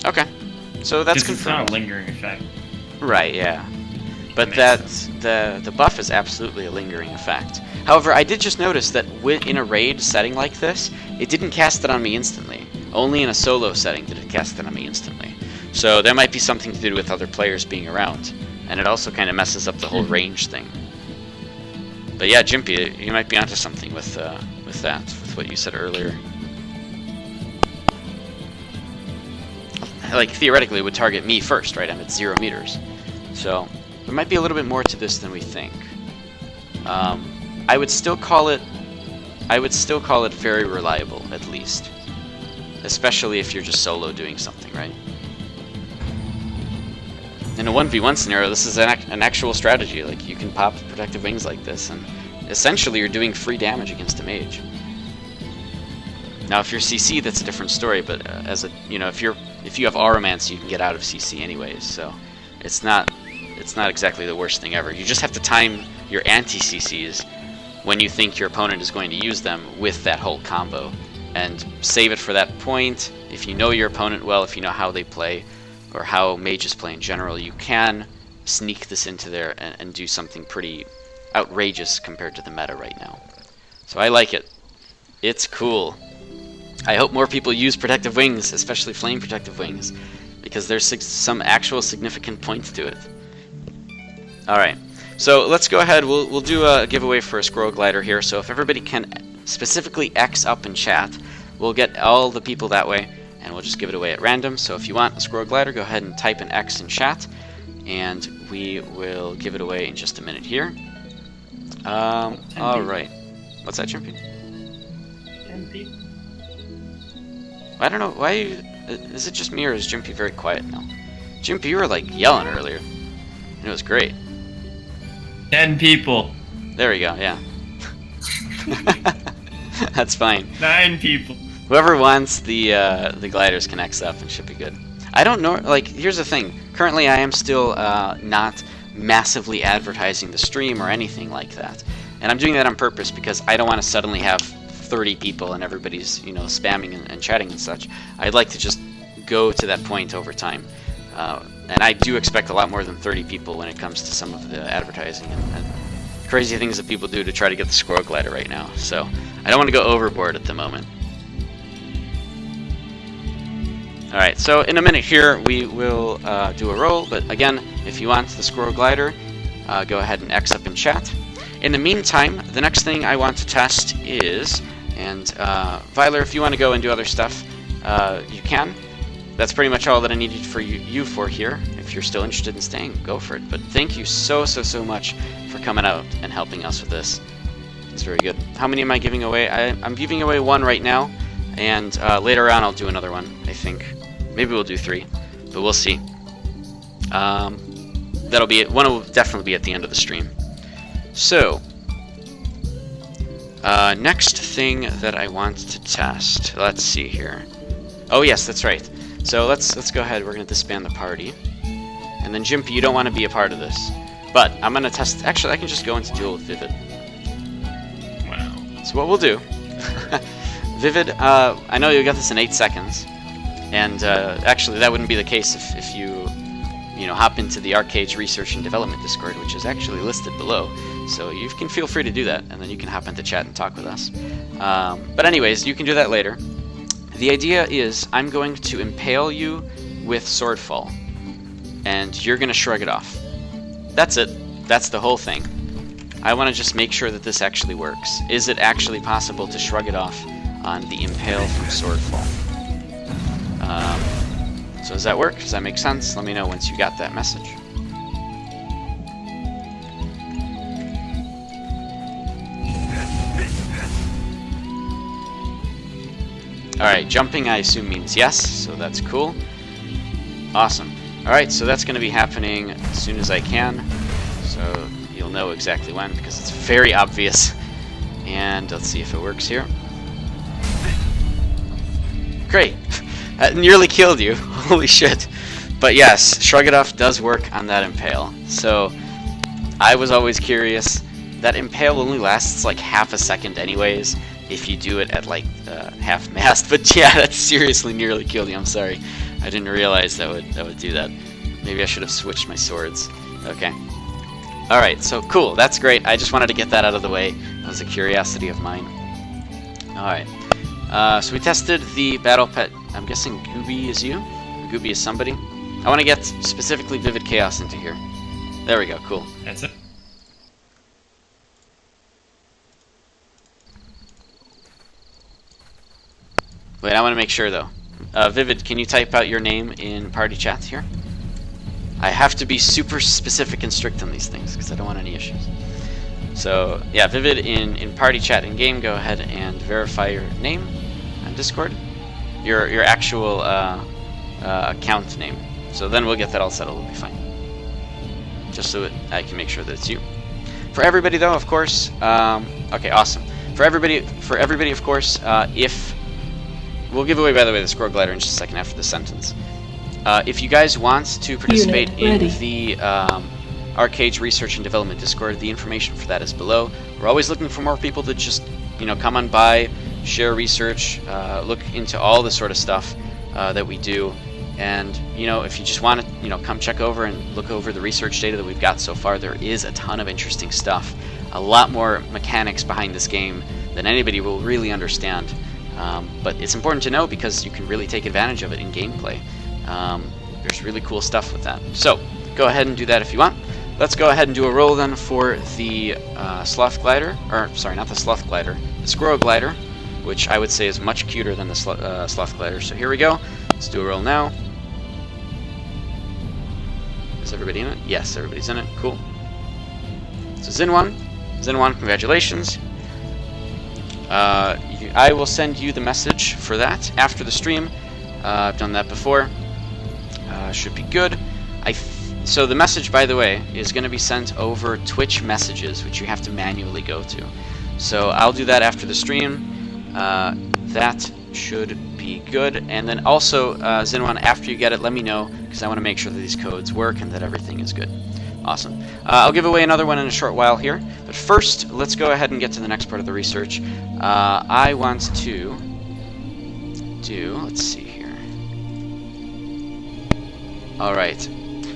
Okay. So that's 'cause it's not confirmed. a lingering effect. Right, yeah. But That that the buff is absolutely a lingering effect. However, I did just notice that in a raid setting like this, it didn't cast it on me instantly. Only in a solo setting did it cast it on me instantly. So there might be something to do with other players being around. And it also kind of messes up the whole range thing. But yeah, Jimpy, you might be onto something with that, with what you said earlier. Like, theoretically, it would target me first, right? I'm at 0 meters. So, there might be a little bit more to this than we think. I would still call it very reliable, at least. Especially if you're just solo doing something, right? In a 1v1 scenario, this is an actual strategy. Like, you can pop Protective Wings like this, and essentially you're doing free damage against a mage. Now, if you're CC, that's a different story. But as a, you know, if you have Auromance, you can get out of CC anyways. So it's not exactly the worst thing ever. You just have to time your anti-CCs when you think your opponent is going to use them with that whole combo, and save it for that point. If you know your opponent well, if you know how they play, or how mages play in general, you can sneak this into there and do something pretty outrageous compared to the meta right now. So I like it. It's cool. I hope more people use Protective Wings, especially Flame Protective Wings, because there's some actual significant points to it. Alright, So let's go ahead. We'll do a giveaway for a Squirrel Glider here. So if everybody can specifically X up in chat, we'll get all the people that way, and we'll just give it away at random. So if you want a Squirrel Glider, go ahead and type an X in chat, and we will give it away in just a minute here. All right. What's that, Jimpy? 10 people. I don't know why. Is it just me, or is Jimpy very quiet now? Jimpy, you were like yelling earlier, and it was great. 10 people. There we go. Yeah. That's fine. 9 people. Whoever wants the gliders can X up and should be good. I don't know. Like, here's the thing. Currently, I am still not massively advertising the stream or anything like that, and I'm doing that on purpose because I don't want to suddenly have 30 people and everybody's, you know, spamming and chatting and such. I'd like to just go to that point over time, and I do expect a lot more than 30 people when it comes to some of the advertising and crazy things that people do to try to get the Squirrel Glider right now. So I don't want to go overboard at the moment. Alright, so in a minute here we will do a roll, but again, if you want the Squirrel Glider, go ahead and X up in chat. In the meantime, the next thing I want to test is, and Vyler, if you want to go and do other stuff, you can. That's pretty much all that I needed for you for here. If you're still interested in staying, go for it. But thank you so much for coming out and helping us with this. It's very good. How many am I giving away? I'm giving away 1 right now, and later on I'll do another one, I think. Maybe we'll do 3, but we'll see. That'll be it. 1 will definitely be at the end of the stream. So, next thing that I want to test. Let's see here. Oh yes, that's right. So let's go ahead. We're gonna disband the party, and then Jimpy, you don't want to be a part of this, but I'm gonna test. Actually, I can just go into duel with Vivid. Wow. So what we'll do, Vivid. I know you got this in 8 seconds. And actually, that wouldn't be the case if you know, hop into the Arcade's Research and Development Discord, which is actually listed below. So you can feel free to do that, and then you can hop into chat and talk with us. But anyways, you can do that later. The idea is I'm going to impale you with Swordfall, and you're going to shrug it off. That's it. That's the whole thing. I want to just make sure that this actually works. Is it actually possible to shrug it off on the impale from Swordfall? So does that work? Does that make sense? Let me know once you got that message. Alright, jumping I assume means yes, so that's cool. Awesome. Alright, so that's going to be happening as soon as I can. So you'll know exactly when, because it's very obvious. And let's see if it works here. Great! That nearly killed you. Holy shit. But yes, Shrug It Off does work on that impale. So I was always curious. That impale only lasts like half a second anyways, if you do it at like half mast. But yeah, that seriously nearly killed you. I'm sorry. I didn't realize that would do that. Maybe I should have switched my swords. Okay. Alright, so cool. That's great. I just wanted to get that out of the way. That was a curiosity of mine. Alright. So we tested the battle pet. I'm guessing Gooby is you? Gooby is somebody? I want to get specifically Vivid Chaos into here. There we go, cool. That's it. Wait, I want to make sure though. Vivid, can you type out your name in party chat here? I have to be super specific and strict on these things because I don't want any issues. So yeah, Vivid in party chat in game, go ahead and verify your name on Discord. Your actual account name. So then we'll get that all settled. We'll be fine. Just so I can make sure that it's you. For everybody though, of course. Okay, awesome. For everybody, of course. If we'll give away, by the way, the Squirrel Glider in just a second after the sentence. If you guys want to participate in the Arcade's Research and Development Discord, the information for that is below. We're always looking for more people to just, you know, come on by, share research, look into all the sort of stuff that we do. And, you know, if you just want to, you know, come check over and look over the research data that we've got so far, there is a ton of interesting stuff. A lot more mechanics behind this game than anybody will really understand. But it's important to know because you can really take advantage of it in gameplay. There's really cool stuff with that. So, go ahead and do that if you want. let's go ahead and do a roll then for the Sloth Glider, or sorry, not the Sloth Glider, the Squirrel Glider, which I would say is much cuter than the Sloth Glider. So here we go. Let's do a roll now. Is everybody in it? Yes, everybody's in it. Cool. So Zinwan, congratulations. I will send you the message for that after the stream. I've done that before. Should be good. So the message, by the way, is going to be sent over Twitch messages, which you have to manually go to. So I'll do that after the stream. That should be good. And then also, Zinwan, after you get it, let me know, because I want to make sure that these codes work and that everything is good. Awesome. I'll give away another one in a short while here. But first, let's go ahead and get to the next part of the research. I want to do, let's see here. Alright.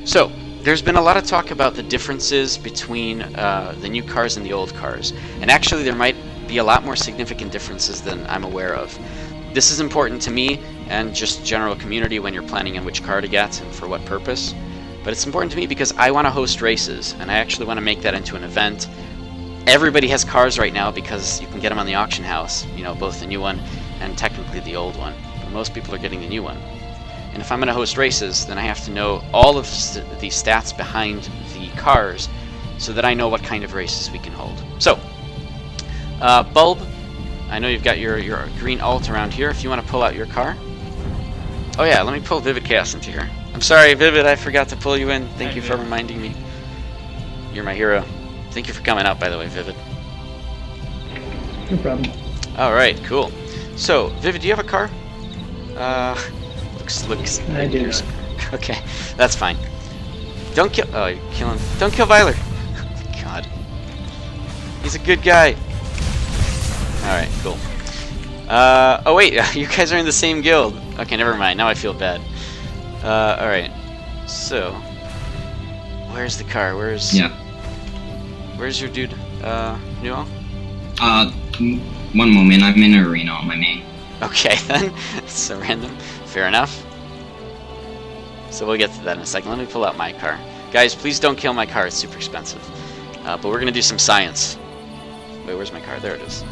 So, there's been a lot of talk about the differences between the new cars and the old cars. And actually, there might be a lot more significant differences than I'm aware of. This is important to me and just general community when you're planning on which car to get and for what purpose. But it's important to me because I want to host races, and I actually want to make that into an event. Everybody has cars right now because you can get them on the auction house, you know, both the new one and technically the old one. But most people are getting the new one. And if I'm going to host races, then I have to know all of the stats behind the cars so that I know what kind of races we can hold. So, Bulb, I know you've got your green alt around here if you want to pull out your car. Oh yeah, let me pull Vivid Chaos into here. I'm sorry, Vivid, I forgot to pull you in. Thank you for reminding me. You're my hero. Thank you for coming out, by the way, Vivid. No problem. Alright, cool. So, Vivid, do you have a car? Looks. I do. Okay, that's fine. Don't kill. Oh, you're killing. Don't kill Vyler. God. He's a good guy. Alright, cool. Oh wait, you guys are in the same guild. Okay, never mind. Now I feel bad. Alright. So, where's the car? Where's your dude, Newell? One moment, I'm in an arena on my main. Okay, then. It's so random. Fair enough. So we'll get to that in a second. Let me pull out my car. Guys, please don't kill my car. It's super expensive. But we're going to do some science. Wait, where's my car? There it is.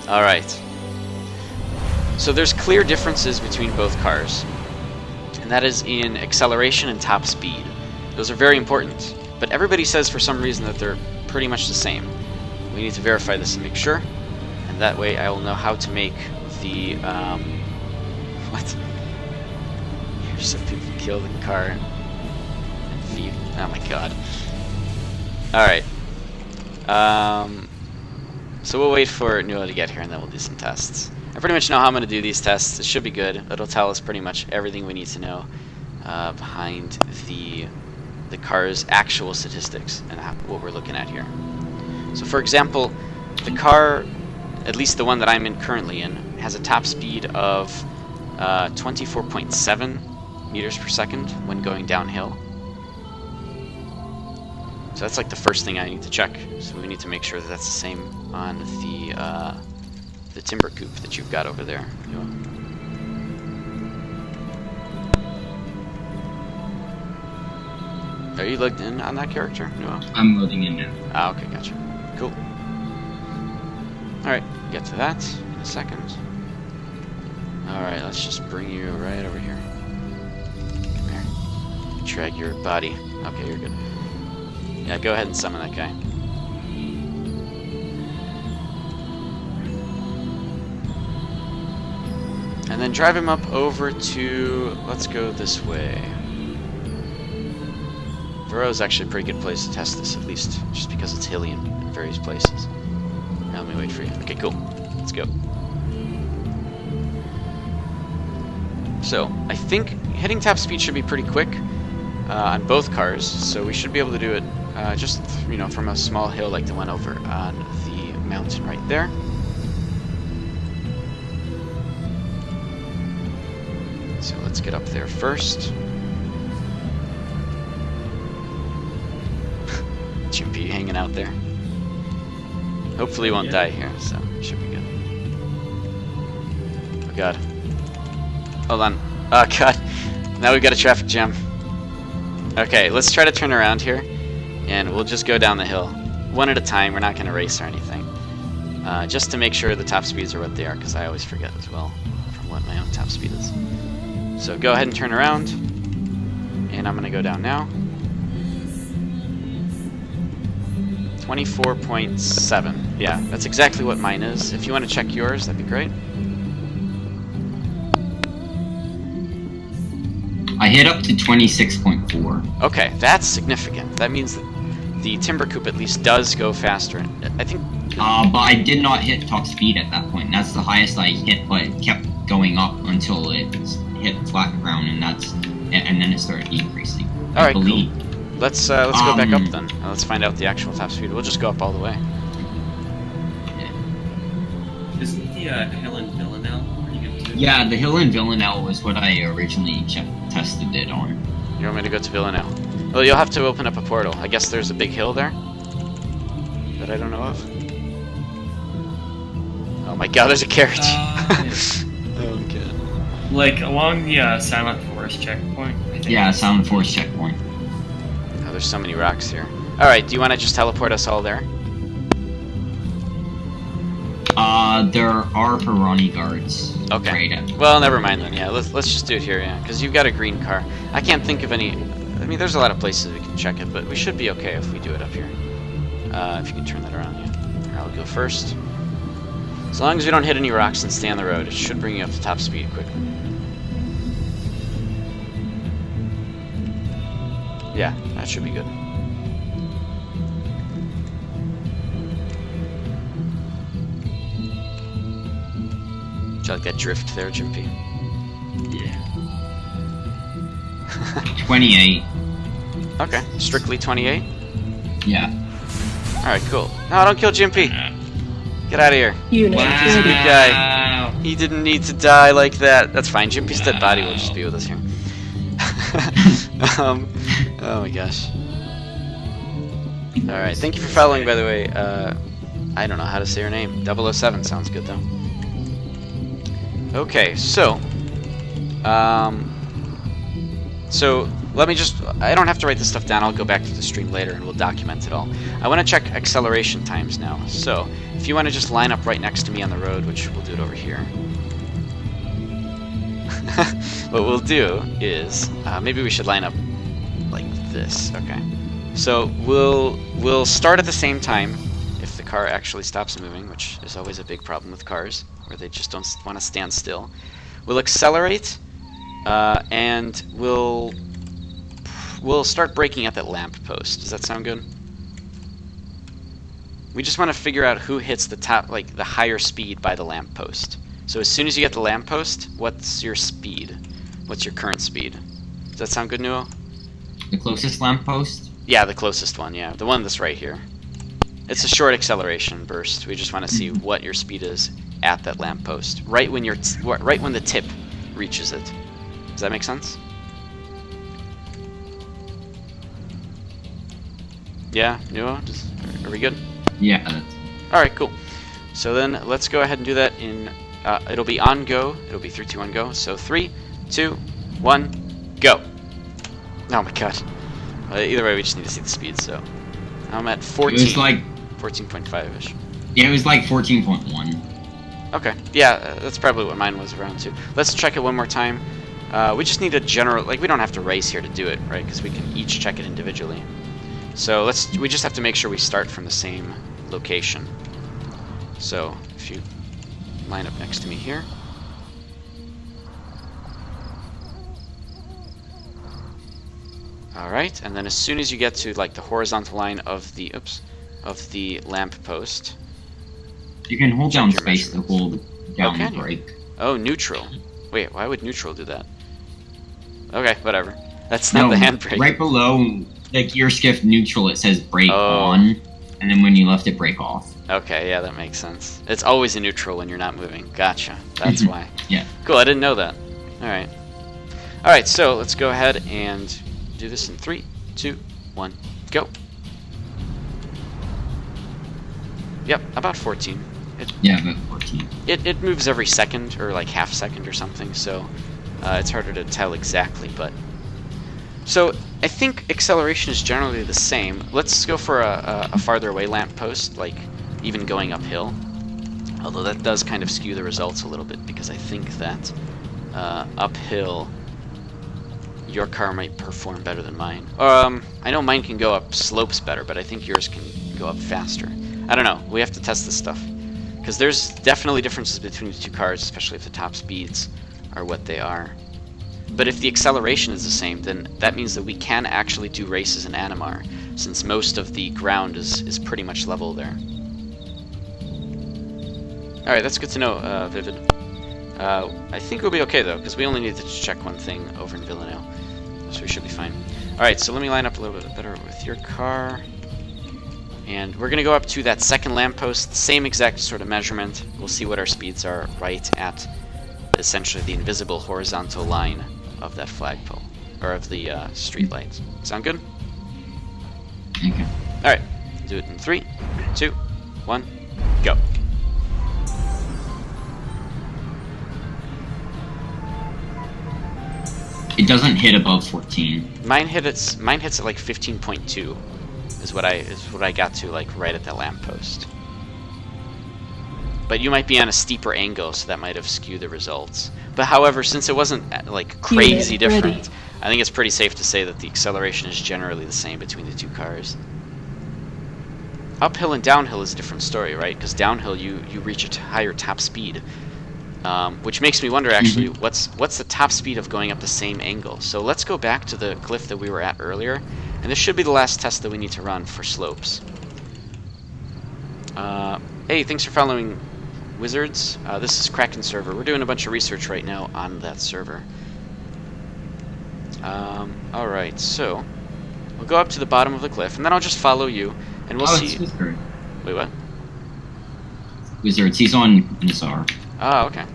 Alright. So there's clear differences between both cars. And that is in acceleration and top speed. Those are very important. But everybody says for some reason that they're pretty much the same. We need to verify this and make sure. And that way I will know how to make the, what? Here's some people kill the car and feed. Oh my god. Alright. So we'll wait for Newell to get here and then we'll do some tests. I pretty much know how I'm going to do these tests. It should be good. It'll tell us pretty much everything we need to know behind the car's actual statistics and what we're looking at here. So for example, the car, at least the one that I'm currently in, has a top speed of 24.7 meters per second when going downhill. So that's like the first thing I need to check. So we need to make sure that that's the same on the timber coupe that you've got over there. Are you logged in on that character? No. I'm loading in now. Ah, okay, gotcha. Cool. Alright, get to that in a second. Alright, let's just bring you right over here. Come here. Drag your body. Okay, you're good. Yeah, go ahead and summon that guy. And then drive him up over to... let's go this way. Varroa is actually a pretty good place to test this, at least just because it's hilly in various places. Now let me wait for you. Okay, cool. Let's go. So, I think hitting top speed should be pretty quick on both cars, so we should be able to do it just, you know, from a small hill like the one over on the mountain right there. So let's get up there first. Chimpy hanging out there. Hopefully he won't die here, so it should be good. Oh god. Hold on. Oh god. Now we've got a traffic jam. Okay, let's try to turn around here, and we'll just go down the hill. One at a time, we're not going to race or anything. Just to make sure the top speeds are what they are, because I always forget as well from what my own top speed is. So go ahead and turn around, and I'm going to go down now. 24.7. Yeah, that's exactly what mine is. If you want to check yours, that'd be great. I hit up to 26.4. Okay, that's significant. That means that the Timber Coupe at least does go faster. I think... But I did not hit top speed at that point. That's the highest I hit, but it kept going up until it hit flat ground, and then it started decreasing. All right, believe. cool. Let's go back up then. Let's find out the actual top speed. We'll just go up all the way. Isn't the hill in Villanelle pretty good too? Yeah, the hill in Villanelle was what I originally tested it on. You want me to go to Villanelle? Well, you'll have to open up a portal. I guess there's a big hill there that I don't know of. Oh my god, there's a carriage. Oh god. Like along the Silent Forest checkpoint. I think. Yeah, Silent Forest checkpoint. Oh, there's so many rocks here. Alright, do you want to just teleport us all there? There are Pirani guards. Okay. Right at. Well, never mind then. Yeah, let's just do it here, yeah. Because you've got a green car. I can't think of any... I mean, there's a lot of places we can check it, but we should be okay if we do it up here. If you can turn that around, yeah. Here, I'll go first. As long as we don't hit any rocks and stay on the road, it should bring you up to top speed quickly. Yeah, that should be good. Do you like that drift there, Jimpy? Yeah. 28. Okay, strictly 28? Yeah. Alright, cool. No, don't kill Jimpy! Get out of here. Unit Wow. He's a good ready. guy. He didn't need to die like that. That's fine. Jimpy's dead body will just be with us here. Oh my gosh. Alright, thank you for following, by the way. I don't know how to say your name. 007 sounds good, though. Okay, so... So, let me just... I don't have to write this stuff down. I'll go back to the stream later and we'll document it all. I want to check acceleration times now. So, if you want to just line up right next to me on the road, which we'll do it over here. What we'll do is... maybe we should line up like this. Okay. So, we'll start at the same time if the car actually stops moving, which is always a big problem with cars, where they just don't want to stand still. We'll accelerate... and we'll start braking at that lamp post. Does that sound good? We just want to figure out who hits the top, like the higher speed by the lamp post. So as soon as you get the lamp post, what's your speed? What's your current speed? Does that sound good, Nuo? The closest lamppost? Yeah, the closest one. Yeah, the one that's right here. It's a short acceleration burst. We just want to see what your speed is at that lamp post, right when the tip reaches it. Does that make sense? Yeah, Nuo? Are we good? Yeah. Alright, cool. So then let's go ahead and do that in... it'll be on go. It'll be 3, 2, 1, go. So 3, 2, 1, go. Oh my god. Either way, we just need to see the speed, so... I'm at 14. It was like... 14.5-ish. Yeah, it was like 14.1. Okay. Yeah, that's probably what mine was around too. Let's check it one more time. We just need a general, like we don't have to race here to do it, right? Because we can each check it individually. So we just have to make sure we start from the same location. So if you line up next to me here. Alright, and then as soon as you get to like the horizontal line of the, lamp post. You can hold Check down your space to measurements. hold down can the you? brake. Oh, neutral. Wait, why would neutral do that? Okay, whatever. That's not the handbrake. Right below, like your skiff neutral, it says brake Oh. on, and then when you left it, brake off. Okay, yeah, that makes sense. It's always in neutral when you're not moving. Gotcha. That's why. Yeah. Cool, I didn't know that. Alright. Alright, so let's go ahead and do this in 3, 2, 1, go. Yep, about 14. Yeah, about 14. It moves every second, or like half second or something, so it's harder to tell exactly, but... So I think acceleration is generally the same. Let's go for a farther away lamppost, like even going uphill. Although that does kind of skew the results a little bit, because I think that uphill your car might perform better than mine. I know mine can go up slopes better, but I think yours can go up faster. I don't know. We have to test this stuff. Because there's definitely differences between the two cars, especially if the top speeds are what they are. But if the acceleration is the same, then that means that we can actually do races in Animar, since most of the ground is pretty much level there. Alright, that's good to know, Vivid. I think we'll be okay, though, because we only need to check one thing over in Villanelle. So we should be fine. Alright, so let me line up a little bit better with your car. And we're going to go up to that second lamppost, same exact sort of measurement. We'll see what our speeds are right at essentially the invisible horizontal line of that flagpole, or of the street lights. Sound good? Okay. Alright, do it in 3, 2, 1, go. It doesn't hit above 14. Mine hits at like 15.2 is what I got to, like right at that lamppost. But you might be on a steeper angle, so that might have skewed the results. But however, since it wasn't like crazy different, I think it's pretty safe to say that the acceleration is generally the same between the two cars. Uphill and downhill is a different story, right? Because downhill you reach a higher top speed, which makes me wonder actually what's the top speed of going up the same angle. So let's go back to the cliff that we were at earlier, and this should be the last test that we need to run for slopes. Hey, thanks for following, Wizards. This is Kraken server. We're doing a bunch of research right now on that server. Alright, so we'll go up to the bottom of the cliff, and then I'll just follow you, and we'll see. Wizard. Wait, what? Wizards, he's on Nazar. Oh, okay.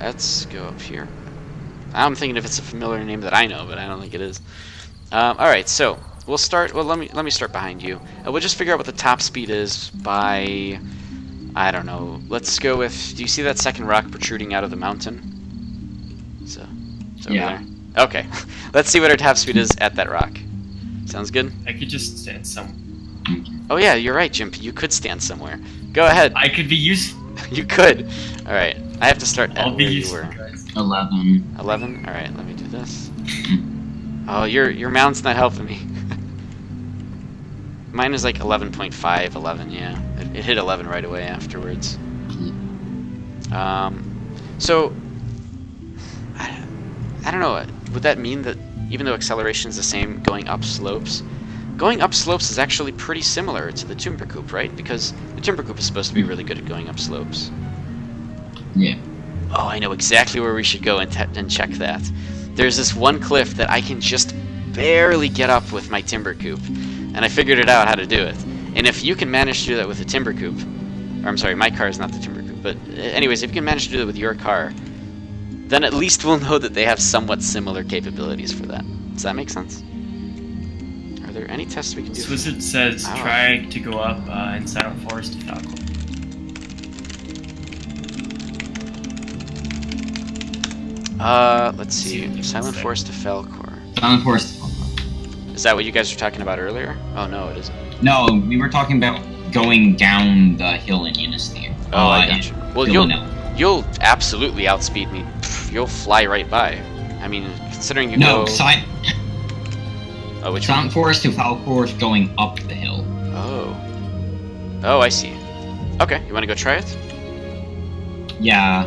Let's go up here. I'm thinking if it's a familiar name that I know, but I don't think it is. Alright, so we'll start. Well, let me start behind you. We'll just figure out what the top speed is by, I don't know. Let's go with. Do you see that second rock protruding out of the mountain? It's over there. Okay. Let's see what our top speed is at that rock. Sounds good. I could just stand somewhere. Oh yeah, you're right, Jimpy. You could stand somewhere. Go ahead. I could be useful. You could. All right. I have to start at I'll be where you useful, were. guys. 11. 11? Alright, let me do this. Oh, your mount's not helping me. Mine is like 11.5, 11, yeah. It hit 11 right away afterwards. So, I don't know, would that mean that even though acceleration is the same going up slopes is actually pretty similar to the Timbercoop, right? Because the Timbercoop is supposed to be really good at going up slopes. Yeah. Oh, I know exactly where we should go and check that. There's this one cliff that I can just barely get up with my Timbercoop, and I figured it out how to do it. And if you can manage to do that with a Timbercoop, or I'm sorry, my car is not the Timbercoop, but anyways, if you can manage to do that with your car, then at least we'll know that they have somewhat similar capabilities for that. Does that make sense? Are there any tests we can do? Wizard says try to go up in Silent Forest to Falcor. Let's see. Silent Forest to Falcor. Silent Forest. Is that what you guys were talking about earlier? Oh no, it isn't. No, we were talking about going down the hill in Unistheer. Oh, I got you. Well, you'll absolutely outspeed me. You'll fly right by. I mean, considering you go... Oh, which Silent one? Forest to Falcor going up the hill. Oh. Oh, I see. Okay, you want to go try it? Yeah.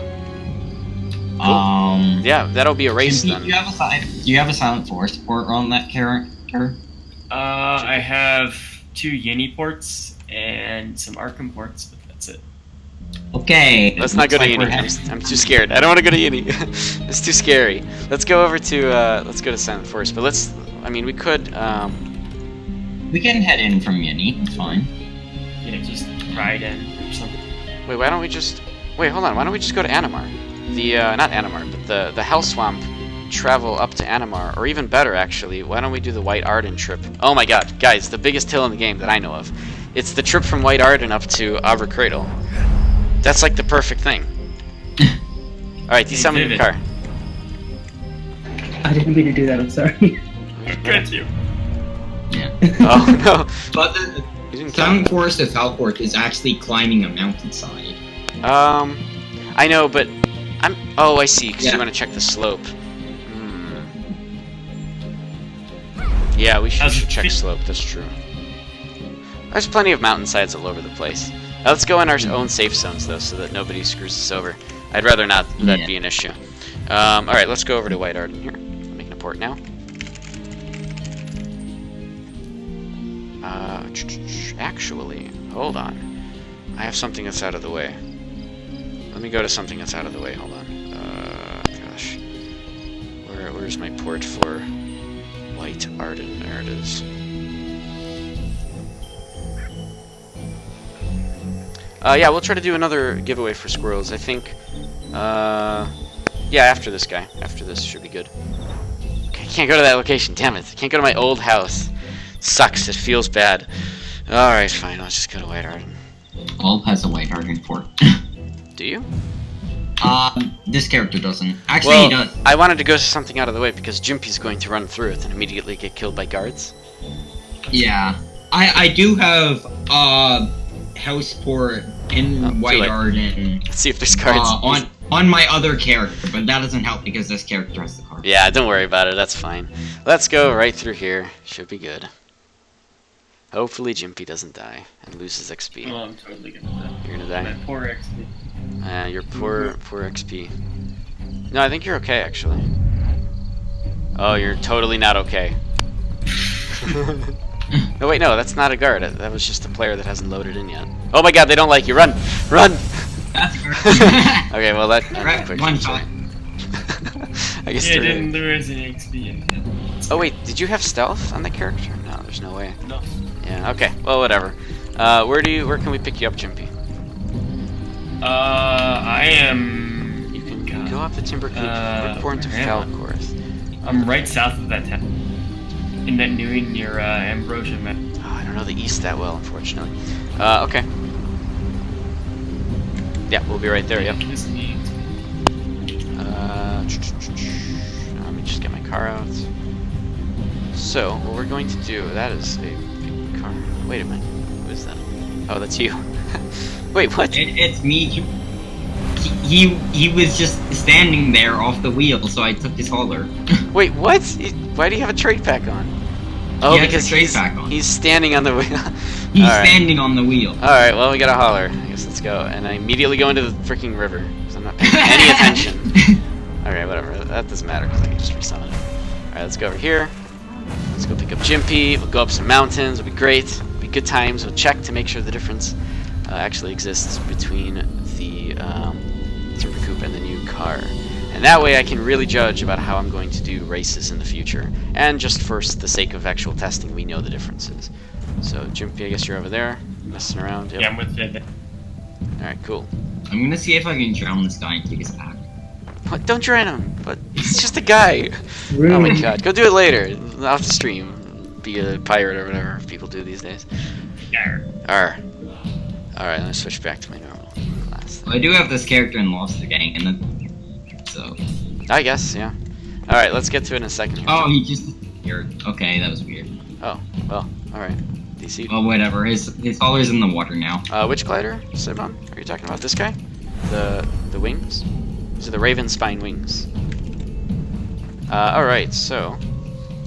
Cool. Yeah, that'll be a race then. Do you have a Silent Forest port on that character? I have 2 Yini ports and some Arkham ports, but that's it. Okay. Let's not go to Yini. I'm too scared. I don't want to go to Yini. It's too scary. Let's go over to let's go to Silent Forest. But we could we can head in from Yini, it's fine. Yeah, just ride in or something. Wait, why don't we just hold on, why don't we just go to Animar? The not Animar, but the Hell Swamp travel up to Animar, or even better actually, why don't we do the White Arden trip? Oh my god, guys, the biggest hill in the game that I know of. It's the trip from White Arden up to Avra Cradle. That's like the perfect thing. Alright, desummon your car. I didn't mean to do that, I'm sorry. Good you. Yeah. Oh no. But the You didn't Silent Forest of Falcourt is actually climbing a mountainside. I know, but I'm. Oh, I see. Because Yeah. you want to check the slope. Yeah, we should check slope. That's true. There's plenty of mountainsides all over the place. Let's go in our own safe zones though, so that nobody screws us over. I'd rather not that be an issue. All right, let's go over to White Arden here. I'm making a port now. Actually, hold on. I have something that's out of the way. Let me go to something that's out of the way. Hold on. Gosh. Where's my port for White Arden? There it is. Yeah, we'll try to do another giveaway for squirrels. I think, yeah, after this guy. After this should be good. Okay, I can't go to that location, damn it. I can't go to my old house. Sucks, it feels bad. Alright, fine, let's just go to White Arden. All has a White Arden fort. Do you? This character doesn't. Actually, Well, he does. I wanted to go to something out of the way because Jimpy's going to run through it and immediately get killed by guards. Yeah. I do have, house port in Oh, too White late. Arden. Let's see if there's guards. On my other character, but that doesn't help because this character has the card. Yeah, don't worry about it, that's fine. Let's go right through here. Should be good. Hopefully Jimpy doesn't die and loses XP. Well, I'm totally gonna die. You're gonna die? My poor XP. Your poor XP. No, I think you're okay, actually. Oh, you're totally not okay. No, wait, no, that's not a guard. That was just a player that hasn't loaded in yet. Oh my god, they don't like you. Run! Run! That's Okay, well, that... Right, one shot. I guess Yeah, there- there is an XP in it. Oh, wait, did you have stealth on the character? No, there's no way. No. Yeah, okay, well, whatever. Where can we pick you up, Jimpy? I am... You can go up the Timber Creek, report to where am I? Falcourt. I'm right south of that town. In that new inn near Ambrosia, man. Oh, I don't know the east that well, unfortunately. Okay. Yeah, we'll be right there, yep. This needs... Let me just get my car out. So, what we're going to do, that is a big car. Wait a minute, who is that? Oh, that's you. Wait, what? It's me. He was just standing there off the wheel, so I took his hauler. Wait, what? Why do you have a trade pack on? Oh, He has because a trade pack on. he's standing on the wheel. He's Alright. standing on the wheel. Alright, well, we got a holler. I guess let's go. And I immediately go into the freaking river, because I'm not paying any attention. Alright, whatever. That doesn't matter, because I can just resummon it. Alright, let's go over here. Let's go pick up Jimpy. We'll go up some mountains. It'll be great. It'll be good times. We'll check to make sure the difference actually exists between the Timber Coupe and the new car. And that way I can really judge about how I'm going to do races in the future. And just for the sake of actual testing, we know the differences. So, Jimpy, I guess you're over there, messing around. Yep. Yeah, I'm with you. Alright, cool. I'm gonna see if I can drown this guy and take his pack. What? Don't drown him, but he's just a guy. Rude. Oh my god, go do it later, off the stream. Be a pirate or whatever people do these days. Yeah. Alright, let's switch back to my normal class. Well, I do have this character in Lost the Gang, and then so. I guess, yeah. Alright, let's get to it in a second here. Oh, he just disappeared. Okay, that was weird. Oh, well, alright. DC. Well, whatever. His hauler's in the water now. Which glider, Simon? Are you talking about this guy? The wings? These are the Raven Spine wings. Alright, so...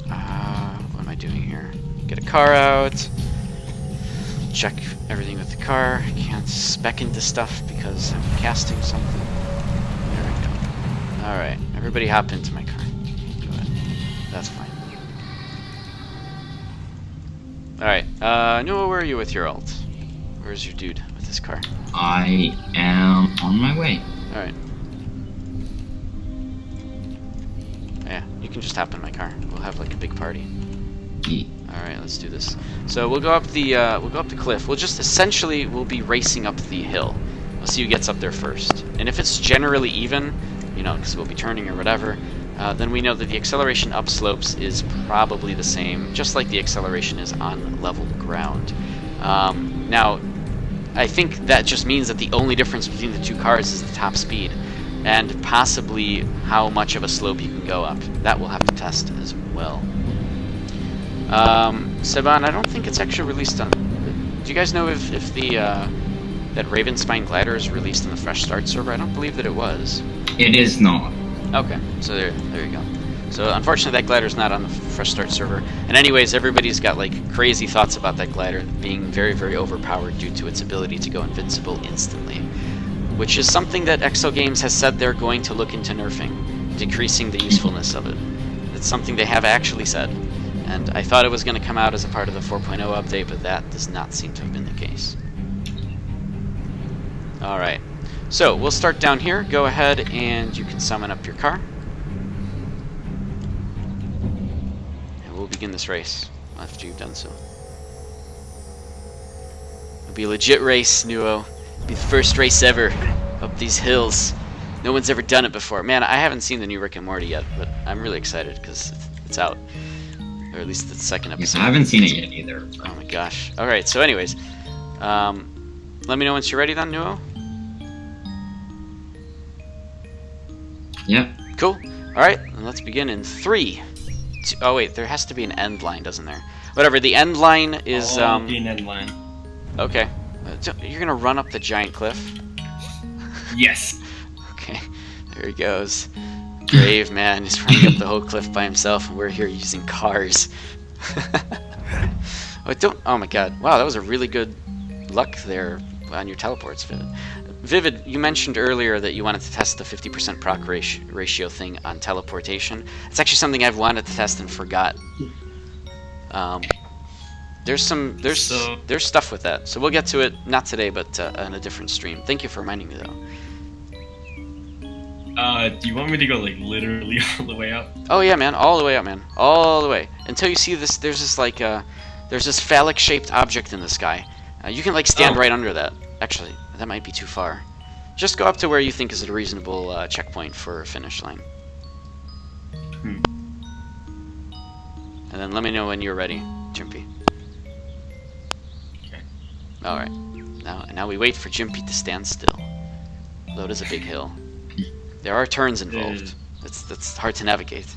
what am I doing here? Get a car out. Check everything with the car. Can't spec into stuff because I'm casting something. There we go. Alright, everybody hop into my car. Go ahead. That's fine. Alright, Noah, where are you with your ult? Where's your dude with his car? I am on my way. Alright. Yeah, you can just hop in my car. We'll have like a big party. Yeah. Alright, let's do this. So we'll go up the cliff. We'll be racing up the hill. We'll see who gets up there first. And if it's generally even, you know, because we'll be turning or whatever, then we know that the acceleration up slopes is probably the same, just like the acceleration is on level ground. Now, I think that just means that the only difference between the two cars is the top speed. and possibly how much of a slope you can go up. That we'll have to test as well. Seban, I don't think it's actually released on... Do you guys know if the that Ravenspine glider is released on the Fresh Start server? I don't believe that it was. It is not. Okay, so there you go. So unfortunately that glider's not on the Fresh Start server. And anyways, everybody's got like crazy thoughts about that glider being very, very overpowered due to its ability to go invincible instantly. Which is something that Exo Games has said they're going to look into nerfing, decreasing the usefulness of it. It's something they have actually said. And I thought it was going to come out as a part of the 4.0 update, but that does not seem to have been the case. Alright, so we'll start down here. Go ahead and you can summon up your car. And we'll begin this race after you've done so. It'll be a legit race, Nuo. It'll be the first race ever up these hills. No one's ever done it before. Man, I haven't seen the new Rick and Morty yet, but I'm really excited because it's out. Or at least the second episode. Yes, I haven't seen it yet either. Oh my gosh. Alright, so anyways. Let me know once you're ready then, Nuo. Yep. Cool. Alright, let's begin in 3, 2... Oh wait, there has to be an end line, doesn't there? Whatever, the end line is... be an end line. Okay. You're gonna run up the giant cliff? Yes. Okay, there he goes. Brave man, he's running up the whole cliff by himself, and we're here using cars. Oh my god. Wow, that was a really good luck there on your teleports, Vivid. Vivid, you mentioned earlier that you wanted to test the 50% proc ratio thing on teleportation. It's actually something I've wanted to test and forgot. There's stuff with that, so we'll get to it, not today, but on a different stream. Thank you for reminding me, though. Do you want me to go, like, literally all the way up? Oh yeah, man, all the way up, man. All the way. Until you see this, there's this, like, there's this phallic-shaped object in the sky. You can, like, stand right under that. Actually, that might be too far. Just go up to where you think is a reasonable checkpoint for a finish line. And then let me know when you're ready, Jimpy. Okay. Alright. Now we wait for Jimpy to stand still. Though it is a big hill. There are turns involved. That's hard to navigate.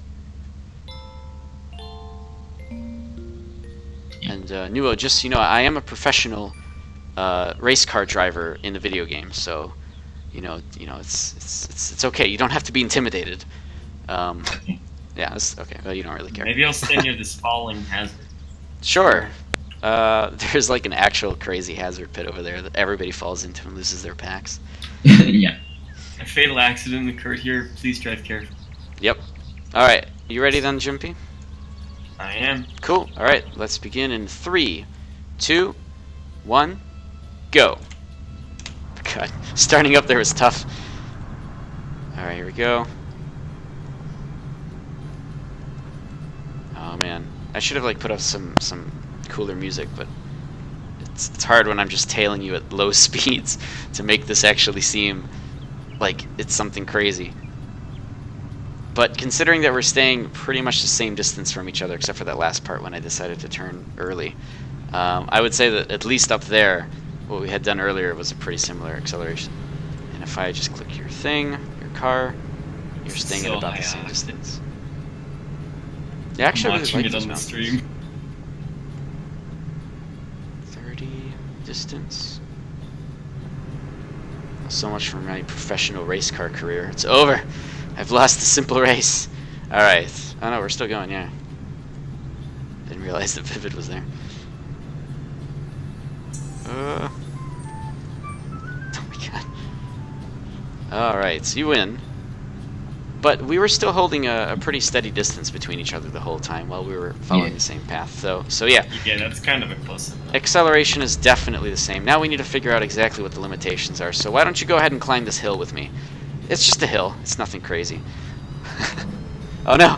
And Nuo, just so you know, I am a professional race car driver in the video game, so you know, it's okay. You don't have to be intimidated. Yeah, it's okay. Well, you don't really care. Maybe I'll stay near this falling hazard. Sure. There's like an actual crazy hazard pit over there that everybody falls into and loses their packs. Yeah. A fatal accident occurred here. Please drive carefully. Yep. All right. You ready then, Jimpy? I am. Cool. All right. Let's begin in 3, 2, 1, go. God, starting up there was tough. All right, here we go. Oh man, I should have like put up some cooler music, but it's hard when I'm just tailing you at low speeds to make this actually seem like it's something crazy. But considering that we're staying pretty much the same distance from each other, except for that last part when I decided to turn early, I would say that at least up there, what we had done earlier was a pretty similar acceleration. And if I just click your thing, your car, you're staying at about the same distance. Yeah, actually, I really like this mountains. Stream. 30 distance. So much for my professional race car career. It's over. I've lost the simple race. Alright. Oh no, we're still going, yeah. Didn't realize that Vivid was there. Oh my god. Alright, so you win. But we were still holding a pretty steady distance between each other the whole time while we were following the same path. So yeah. Yeah, that's kind of a close enough. Acceleration is definitely the same. Now we need to figure out exactly what the limitations are. So why don't you go ahead and climb this hill with me? It's just a hill. It's nothing crazy. Oh no!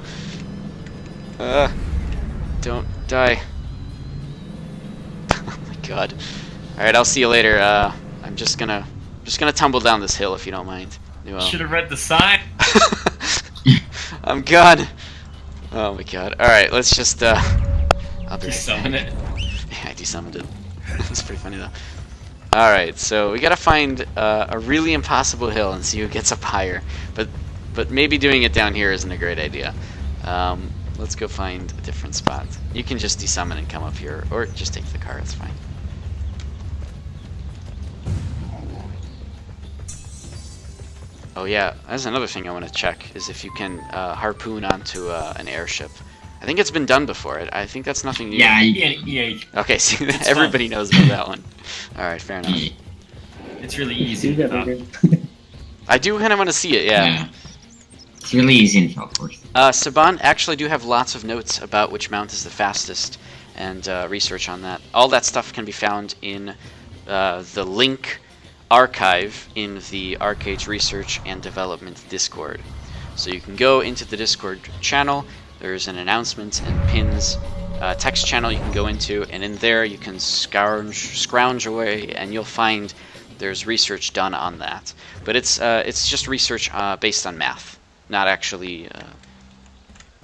Don't die. Oh my god. Alright, I'll see you later. I'm just gonna tumble down this hill if you don't mind. Should have read the sign. I'm gone. Oh my god. Alright, let's just I'll be right Summon back. it. Yeah, I desummoned it. That's pretty funny though. Alright, so we gotta find a really impossible hill and see who gets up higher. But maybe doing it down here isn't a great idea. Let's go find a different spot. You can just desummon and come up here, or just take the car, it's fine. Oh yeah, that's another thing I want to check, is if you can harpoon onto an airship. I think it's been done before. I think that's nothing new. Yeah, Yeah, Okay, see, It's everybody knows about that one. Alright, fair enough. it's really See easy. that later. I do kind of want to see it, yeah. It's really easy in Falforth. Saban actually do have lots of notes about which mount is the fastest, and research on that. All that stuff can be found in the link archive in the Arcade's Research and Development Discord. So you can go into the Discord channel, there's an announcement and pins text channel you can go into, and in there you can scrounge away and you'll find there's research done on that. But it's just research based on math, not actually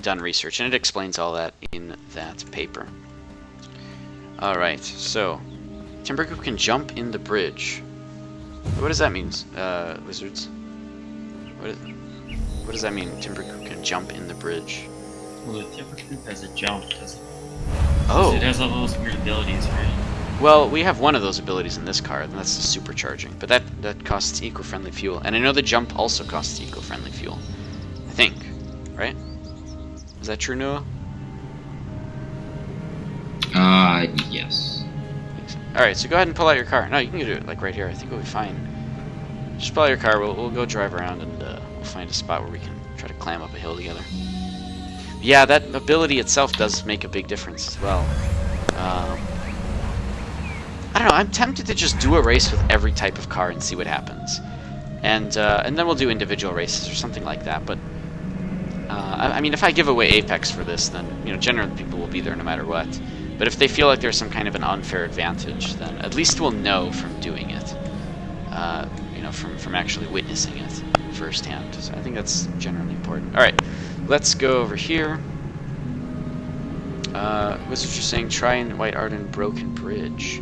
done research, and it explains all that in that paper. Alright, so Timbercoop can jump in the bridge. What does that mean, wizards? What does that mean, Timbercoop can jump in the bridge? Well, the Timbercoop has a jump, doesn't it? Oh! It has all those weird abilities, right? Well, we have one of those abilities in this car, and that's the supercharging. But that costs eco-friendly fuel. And I know the jump also costs eco-friendly fuel. I think. Right? Is that true, Noah? Yes. Alright, so go ahead and pull out your car. No, you can do it like right here. I think we'll be fine. Just pull out your car. We'll go drive around and we'll find a spot where we can try to climb up a hill together. Yeah, that ability itself does make a big difference as well. I don't know, I'm tempted to just do a race with every type of car and see what happens. And then we'll do individual races or something like that. But I mean, if I give away Apex for this, then generally people will be there no matter what. But if they feel like there's some kind of an unfair advantage, then at least we'll know from doing it. From actually witnessing it firsthand. So I think that's generally important. All right, let's go over here. Wizards are saying try in White Arden Broken Bridge.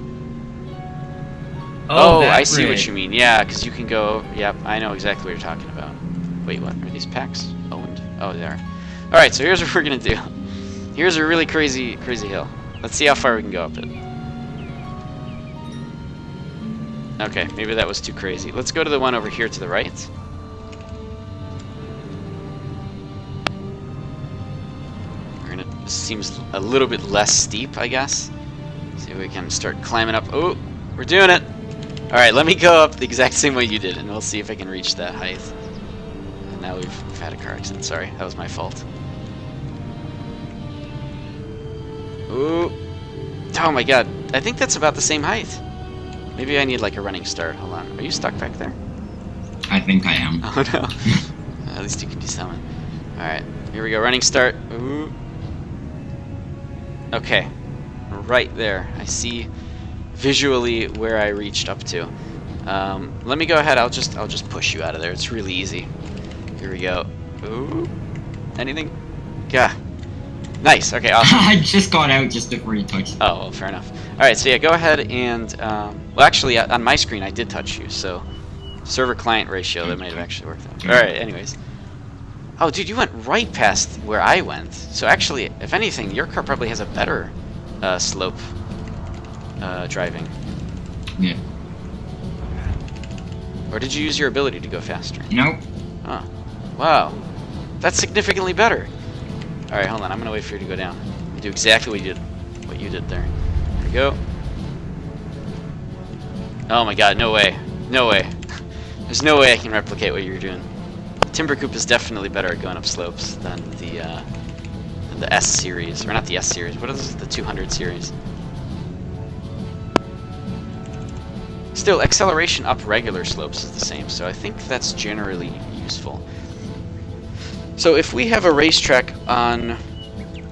Oh, I see what you mean. Yeah, because you can go. Yep, I know exactly what you're talking about. Wait, what? Are these packs owned? Oh, they are. All right, so here's what we're gonna do. Here's a really crazy hill. Let's see how far we can go up it. Okay, maybe that was too crazy. Let's go to the one over here to the right. This seems a little bit less steep, I guess. See if we can start climbing up. Oh, we're doing it. All right, let me go up the exact same way you did, and we'll see if I can reach that height. And now we've had a car accident. Sorry, that was my fault. Ooh. Oh my god, I think that's about the same height. Maybe I need like a running start. Hold on. Are you stuck back there? I think I am. Oh no. At least you can do something. Alright, here we go. Running start. Ooh. Okay. Right there. I see visually where I reached up to. Let me go ahead. I'll just push you out of there. It's really easy. Here we go. Ooh. Anything? Yeah. Nice. Okay, awesome. I just got out just before you touched. Oh, well, fair enough. Alright, so yeah, go ahead and... well, actually, on my screen, I did touch you, so... Server-client ratio, that might have actually worked out. Alright, anyways. Oh, dude, you went right past where I went. So actually, if anything, your car probably has a better slope driving. Yeah. Or did you use your ability to go faster? Nope. Oh. Wow. That's significantly better. Alright, hold on. I'm going to wait for you to go down. Do exactly what you did there. There we go. Oh my god, no way. No way. There's no way I can replicate what you're doing. Timbercoop is definitely better at going up slopes than the S series. Or not the S series. What is the 200 series? Still, acceleration up regular slopes is the same, so I think that's generally useful. So if we have a racetrack on,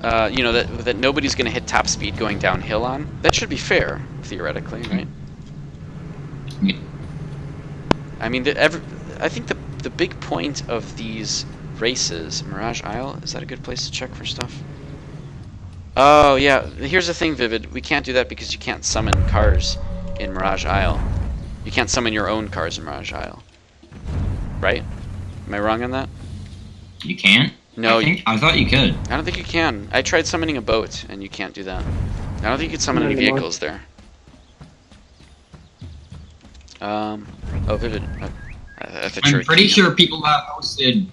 that nobody's going to hit top speed going downhill on, that should be fair, theoretically, right? Yeah. I mean, I think the big point of these races, Mirage Isle, is that a good place to check for stuff? Oh, yeah, here's the thing, Vivid. We can't do that because you can't summon cars in Mirage Isle. You can't summon your own cars in Mirage Isle. Right? Am I wrong on that? You can't? No, I thought you could. I don't think you can. I tried summoning a boat, and you can't do that. I don't think you can summon Not any anymore. vehicles there. Oh, Vivid. I thought you were I'm pretty keying sure people have hosted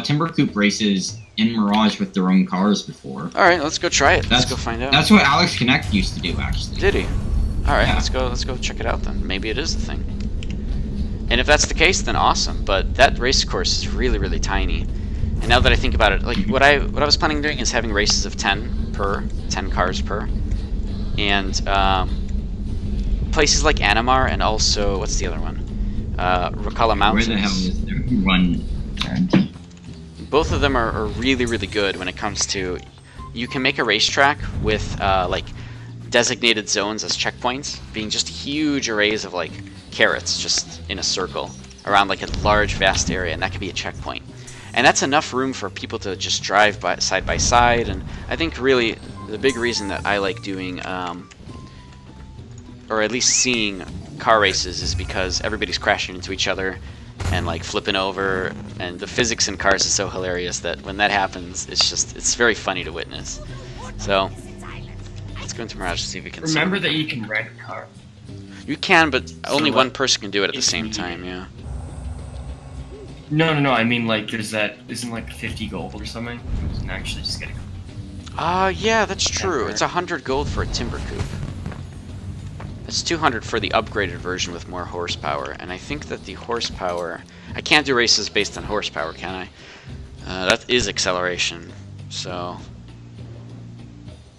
Timber Coop races in Mirage with their own cars before. up. Alright, let's go try it. Let's That's- go find out. That's what Alex Connect used to do, actually. Did he? Alright, Yeah. let's go check it out then. Maybe it is the thing. And if that's the case, then awesome. But that race course is really, really tiny. And now that I think about it, like what I was planning on doing is having races of 10 cars per. And places like Animar and also what's the other one? Rocala Mountains. Where the hell is there one? Both of them are really, really good when it comes to, you can make a racetrack with like designated zones as checkpoints, being just huge arrays of like carrots just in a circle around like a large vast area, and that can be a checkpoint. And that's enough room for people to just drive side by side. And I think really the big reason that I like doing, or at least seeing car races, is because everybody's crashing into each other and like flipping over, and the physics in cars is so hilarious that when that happens, it's very funny to witness. So let's go into Mirage to see if we can Remember summon. that you can rent a car. You can, but only what one person can do it at the if same you- time, yeah. No. I mean, like, there's that. Isn't like 50 gold or something? You can actually just get a. Yeah, that's true. It's 100 gold for a Timber Coupe. It's 200 for the upgraded version with more horsepower, and I think that the horsepower... I can't do races based on horsepower, can I? That is acceleration, so...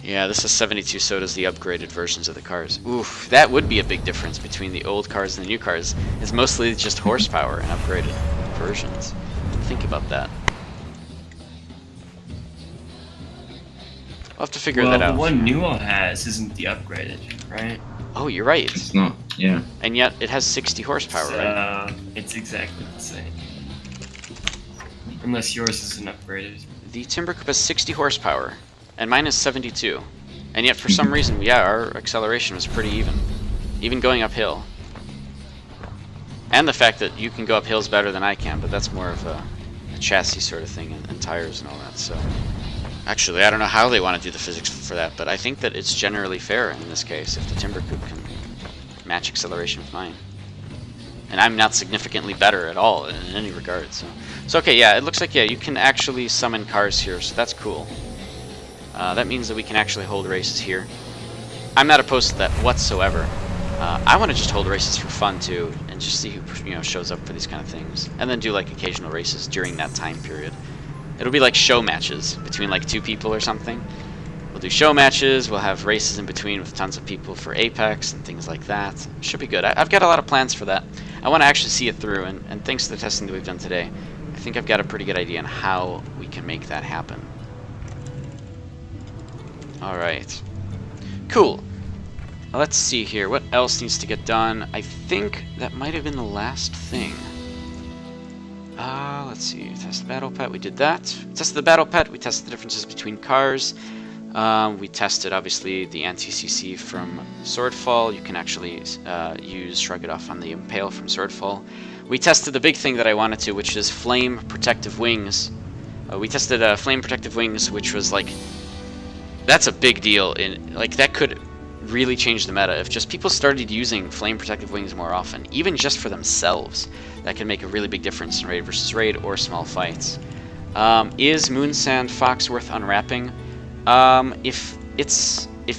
Yeah, this is 72, so does the upgraded versions of the cars. Oof, that would be a big difference between the old cars and the new cars. It's mostly just horsepower and upgraded versions. Think about that. I'll have to figure Well, that the out. one Newell has isn't the upgraded, right? Oh, you're right. It's not, yeah. And yet it has 60 horsepower, right? It's exactly the same. Unless yours isn't upgraded. The Timber Coupe has 60 horsepower, and mine is 72. And yet for some reason, yeah, our acceleration was pretty even going uphill. And the fact that you can go up hills better than I can, but that's more of a chassis sort of thing and tires and all that, so... Actually, I don't know how they want to do the physics for that, but I think that it's generally fair in this case if the Timber Coupe can match acceleration with mine. And I'm not significantly better at all in any regard, so... So okay, yeah, it looks like, yeah, you can actually summon cars here, so that's cool. That means that we can actually hold races here. I'm not opposed to that whatsoever. I want to just hold races for fun too, and just see who shows up for these kind of things, and then do like occasional races during that time period. It'll be like show matches between like 2 people or something. We'll do show matches. We'll have races in between with tons of people for Apex and things like that. Should be good. I've got a lot of plans for that. I want to actually see it through, and thanks to the testing that we've done today, I think I've got a pretty good idea on how we can make that happen. Alright. Cool. Well, let's see here. What else needs to get done? I think that might have been the last thing. Let's see. Test the battle pet. We did that. Tested the battle pet. We tested the differences between cars. We tested, obviously, the anti-CC from Swordfall. You can actually use Shrug It Off on the Impale from Swordfall. We tested the big thing that I wanted to, which is Flame Protective Wings. We tested Flame Protective Wings, which was like... That's a big deal. Like, that could really change the meta. If just people started using Flame Protective Wings more often, even just for themselves, that could make a really big difference in raid versus raid or small fights. Is Moonsand Fox worth unwrapping? If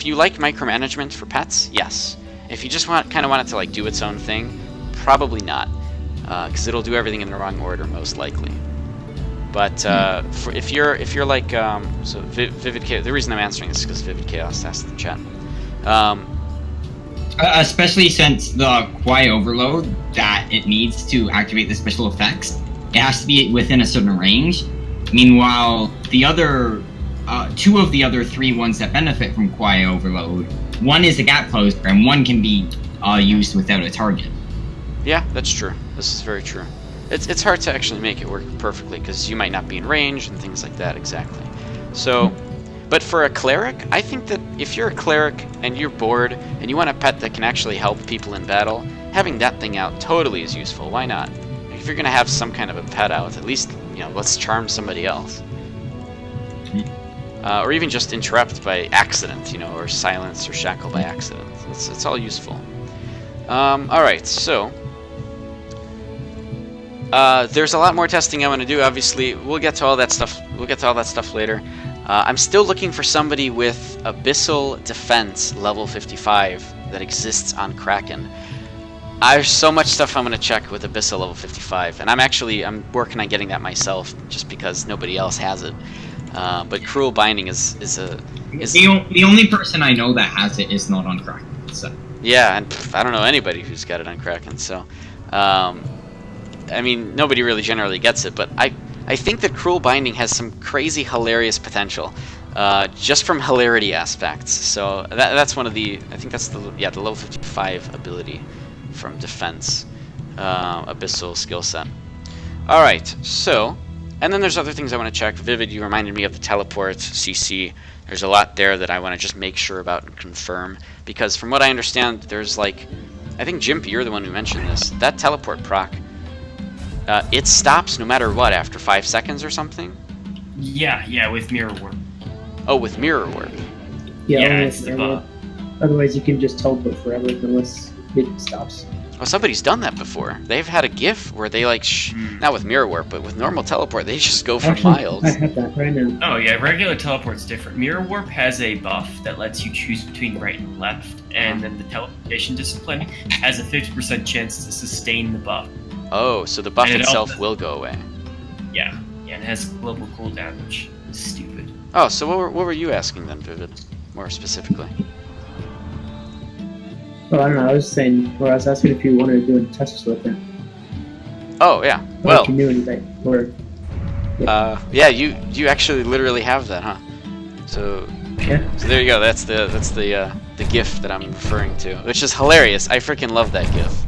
you like micromanagement for pets, yes. If you just kind of want it to like do its own thing, probably not, because it'll do everything in the wrong order most likely. But if you're like so Vivid Chaos, the reason I'm answering this is because Vivid Chaos asked in the chat. Especially since the Quiet Overload that it needs to activate the special effects, it has to be within a certain range. Meanwhile, the other 2 of the other 3 ones that benefit from Quiet Overload, one is a gap closer and one can be used without a target. Yeah, that's true. This is very true. It's hard to actually make it work perfectly because you might not be in range and things like that exactly. So, but for a cleric, I think that if you're a cleric and you're bored and you want a pet that can actually help people in battle, having that thing out totally is useful. Why not? If you're gonna have some kind of a pet out, at least, you know, let's charm somebody else. Or even just interrupt by accident, you know, or silence or shackle by accident. It's all useful. Alright, so there's a lot more testing I want to do. Obviously, we'll get to all that stuff. We'll get to all that stuff later. I'm still looking for somebody with Abyssal Defense level 55 that exists on Kraken. There's so much stuff I'm going to check with Abyssal level 55, and I'm working on getting that myself, just because nobody else has it. But Cruel Binding is the only person I know that has it is not on Kraken. So. Yeah, and I don't know anybody who's got it on Kraken. So, I mean, nobody really generally gets it, but I think that Cruel Binding has some crazy hilarious potential, just from hilarity aspects. So that's one of the, I think that's the level 55 ability from Defense, Abyssal skill set. All right, so, and then there's other things I want to check. Vivid, you reminded me of the teleport CC. There's a lot there that I want to just make sure about and confirm, because from what I understand, there's like, I think Jimpy, you're the one who mentioned this, that teleport proc, it stops no matter what after 5 seconds or something? Yeah, with Mirror Warp. Oh, with Mirror Warp. Yeah, it's the buff. Otherwise, you can just teleport forever unless it stops. Oh, somebody's done that before. They've had a GIF where they like, not with Mirror Warp, but with normal teleport, they just go for Actually, miles. I have that right now. Oh yeah, regular teleport's different. Mirror Warp has a buff that lets you choose between right and left, and then the teleportation discipline has a 50% chance to sustain the buff. Oh, so the buff And it itself also- will go away. Yeah, and it has global cooldown, which is stupid. Oh, so what were you asking then, Vivid, more specifically? Well, I don't know. I was saying, or I was asking if you wanted to do a test with it. Oh, yeah. Or Well, if you knew anything. Or yeah, you actually literally have that, huh? So yeah. So there you go. That's the GIF that I'm referring to, which is hilarious. I freaking love that GIF.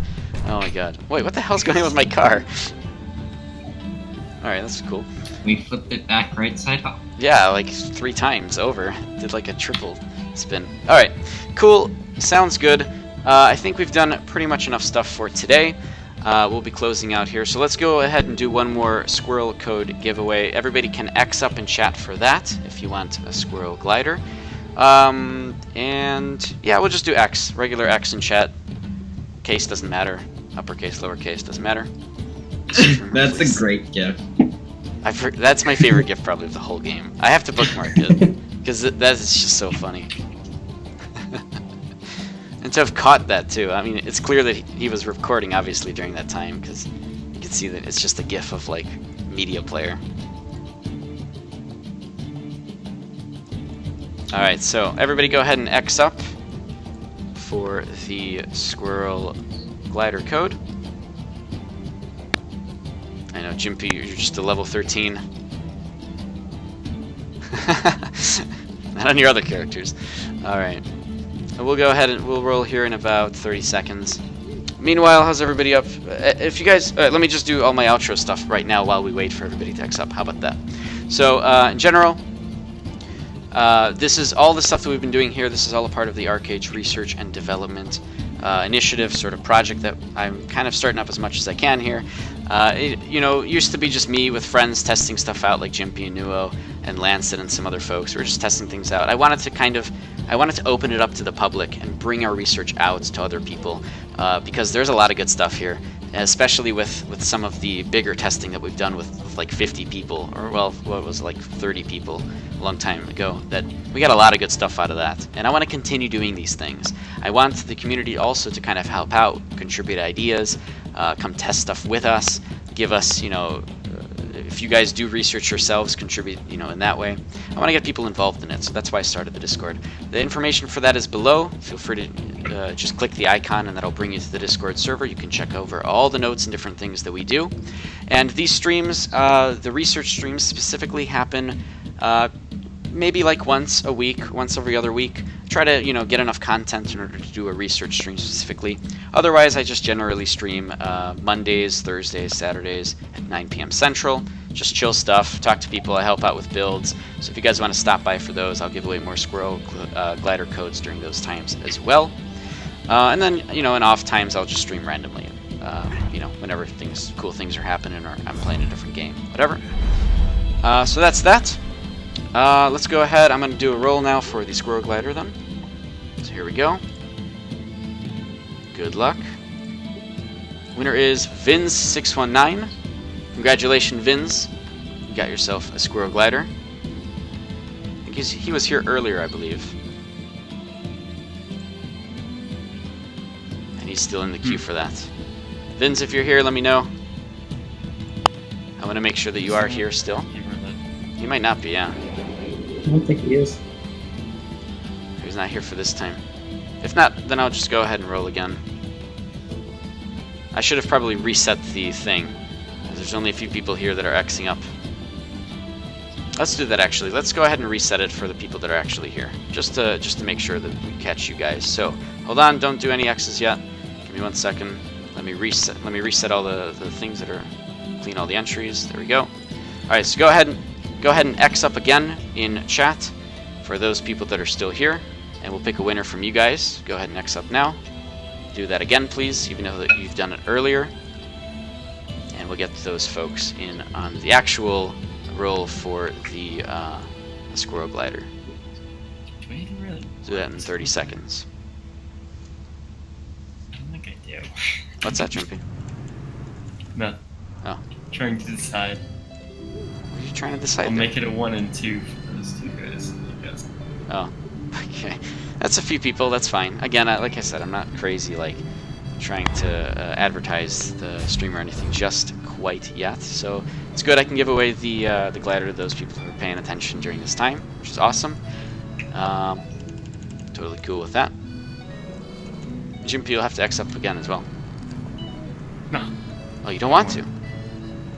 Oh my god. Wait, what the hell's going on with my car? All right, that's cool. We flipped it back right side up. Yeah, like 3 times over. Did like a triple spin. All right, cool. Sounds good. I think we've done pretty much enough stuff for today. We'll be closing out here. So let's go ahead and do one more Squirrel Code giveaway. Everybody can X up in chat for that if you want a Squirrel Glider. And yeah, we'll just do X. Regular X in chat. Case doesn't matter. Uppercase, lowercase, doesn't matter. That's a great gift. That's my favorite gift probably of the whole game. I have to bookmark it because that is just so funny. And to have caught that too. I mean, it's clear that he was recording obviously during that time, because you can see that it's just a gif of like media player. Alright, so everybody go ahead and X up for the Squirrel Glider code. I know, Jimpy, you're just a level 13. Not on your other characters. Alright. We'll go ahead and we'll roll here in about 30 seconds. Meanwhile, how's everybody up? If you guys... let me just do all my outro stuff right now while we wait for everybody to X up. How about that? So, in general, this is all the stuff that we've been doing here. This is all a part of the ArcheAge Research and Development initiative, sort of project that I'm kind of starting up as much as I can here. It used to be just me with friends testing stuff out, like Jimpy and Nuo and Lancet and some other folks. We were just testing things out. I wanted to open it up to the public and bring our research out to other people, because there's a lot of good stuff here, especially with some of the bigger testing that we've done with like 50 people, or well, what was it, like 30 people a long time ago. That we got a lot of good stuff out of that, and I want to continue doing these things. I want the community also to kind of help out, contribute ideas, come test stuff with us, give us, if you guys do research yourselves, contribute, in that way. I want to get people involved in it, so that's why I started the Discord. The information for that is below. Feel free to just click the icon and that'll bring you to the Discord server. You can check over all the notes and different things that we do. And these streams, the research streams specifically, happen maybe like once a week, once every other week. Try to, get enough content in order to do a research stream specifically. Otherwise, I just generally stream Mondays, Thursdays, Saturdays at 9 p.m. Central. Just chill stuff, talk to people, I help out with builds. So if you guys want to stop by for those, I'll give away more Squirrel Glider codes during those times as well. And then, you know, in off times, I'll just stream randomly. You know, whenever cool things are happening, or I'm playing a different game, whatever. So that's that. Let's go ahead. I'm going to do a roll now for the squirrel glider then. So here we go. Good luck. Winner is Vins619. Congratulations, Vins. You got yourself a squirrel glider. I think he was here earlier, I believe. And he's still in the queue for that. Vins, if you're here, let me know. I want to make sure that you are here still. He might not be, yeah. I don't think he is. He's not here for this time. If not, then I'll just go ahead and roll again. I should have probably reset the thing. There's only a few people here that are Xing up. Let's do that actually. Let's go ahead and reset it for the people that are actually here. Just to make sure that we catch you guys. So, hold on, don't do any X's yet. Give me 1 second. Let me reset all the things that are, clean all the entries. There we go. Alright, so go ahead and X up again in chat for those people that are still here, and we'll pick a winner from you guys. Go ahead and X up now. Do that again, please, even though that you've done it earlier. And we'll get those folks in on the actual roll for the squirrel glider. Do I even really? Do that in 30 seconds. I don't think I do. What's that, Jumpy? No. Oh. Trying to decide. What are you trying to decide I'll there? make it a 1 and 2 for those two guys. Yes. Oh, okay. That's a few people. That's fine. Again, like I said, I'm not crazy like trying to advertise the stream or anything just quite yet. So it's good I can give away the glider to those people who are paying attention during this time, which is awesome. Totally cool with that. Jimpy, you'll have to X up again as well. No, Oh, you don't want to?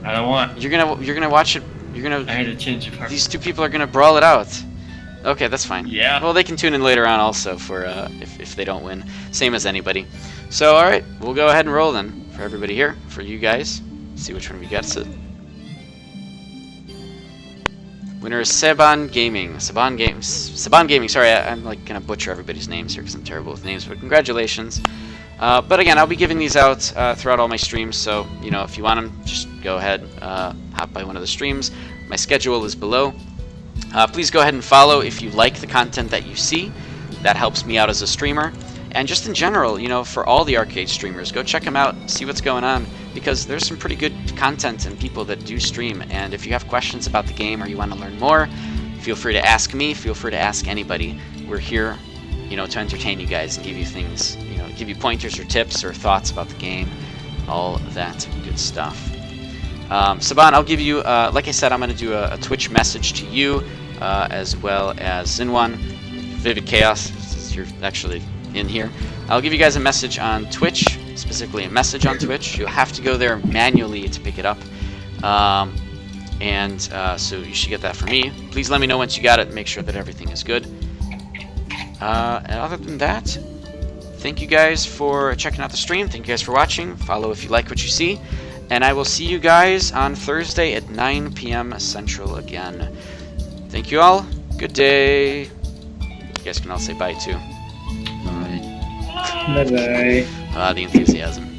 I don't want. You're gonna watch it. You're gonna. I had to change it. These two people are gonna brawl it out. Okay, that's fine. Yeah. Well, they can tune in later on also for if they don't win. Same as anybody. So, all right, we'll go ahead and roll then for everybody here, for you guys. See which one we gets it. Winner is Seban Gaming. Seban Gaming. Sorry, I'm like gonna butcher everybody's names here because I'm terrible with names. But congratulations. But again, I'll be giving these out throughout all my streams. So you know, if you want them, just go ahead, hop by one of the streams. My schedule is below. Please go ahead and follow if you like the content that you see. That helps me out as a streamer. And just in general, you know, for all the arcade streamers, go check them out, see what's going on, because there's some pretty good content and people that do stream. And if you have questions about the game or you want to learn more, feel free to ask me, feel free to ask anybody. We're here, you know, to entertain you guys and give you things, you know, give you pointers or tips or thoughts about the game, all that good stuff. Saban, I'll give you, like I said, I'm going to do a Twitch message to you, as well as Zinwan, Vivid Chaos, since you're actually in here. I'll give you guys a message on Twitch, specifically a message on Twitch. You'll have to go there manually to pick it up. So you should get that from me. Please let me know once you got it, make sure that everything is good. And other than that, thank you guys for checking out the stream. Thank you guys for watching. Follow if you like what you see. And I will see you guys on Thursday at 9 p.m. Central again. Thank you all. Good day. You guys can all say bye too. Bye. Bye bye. The enthusiasm.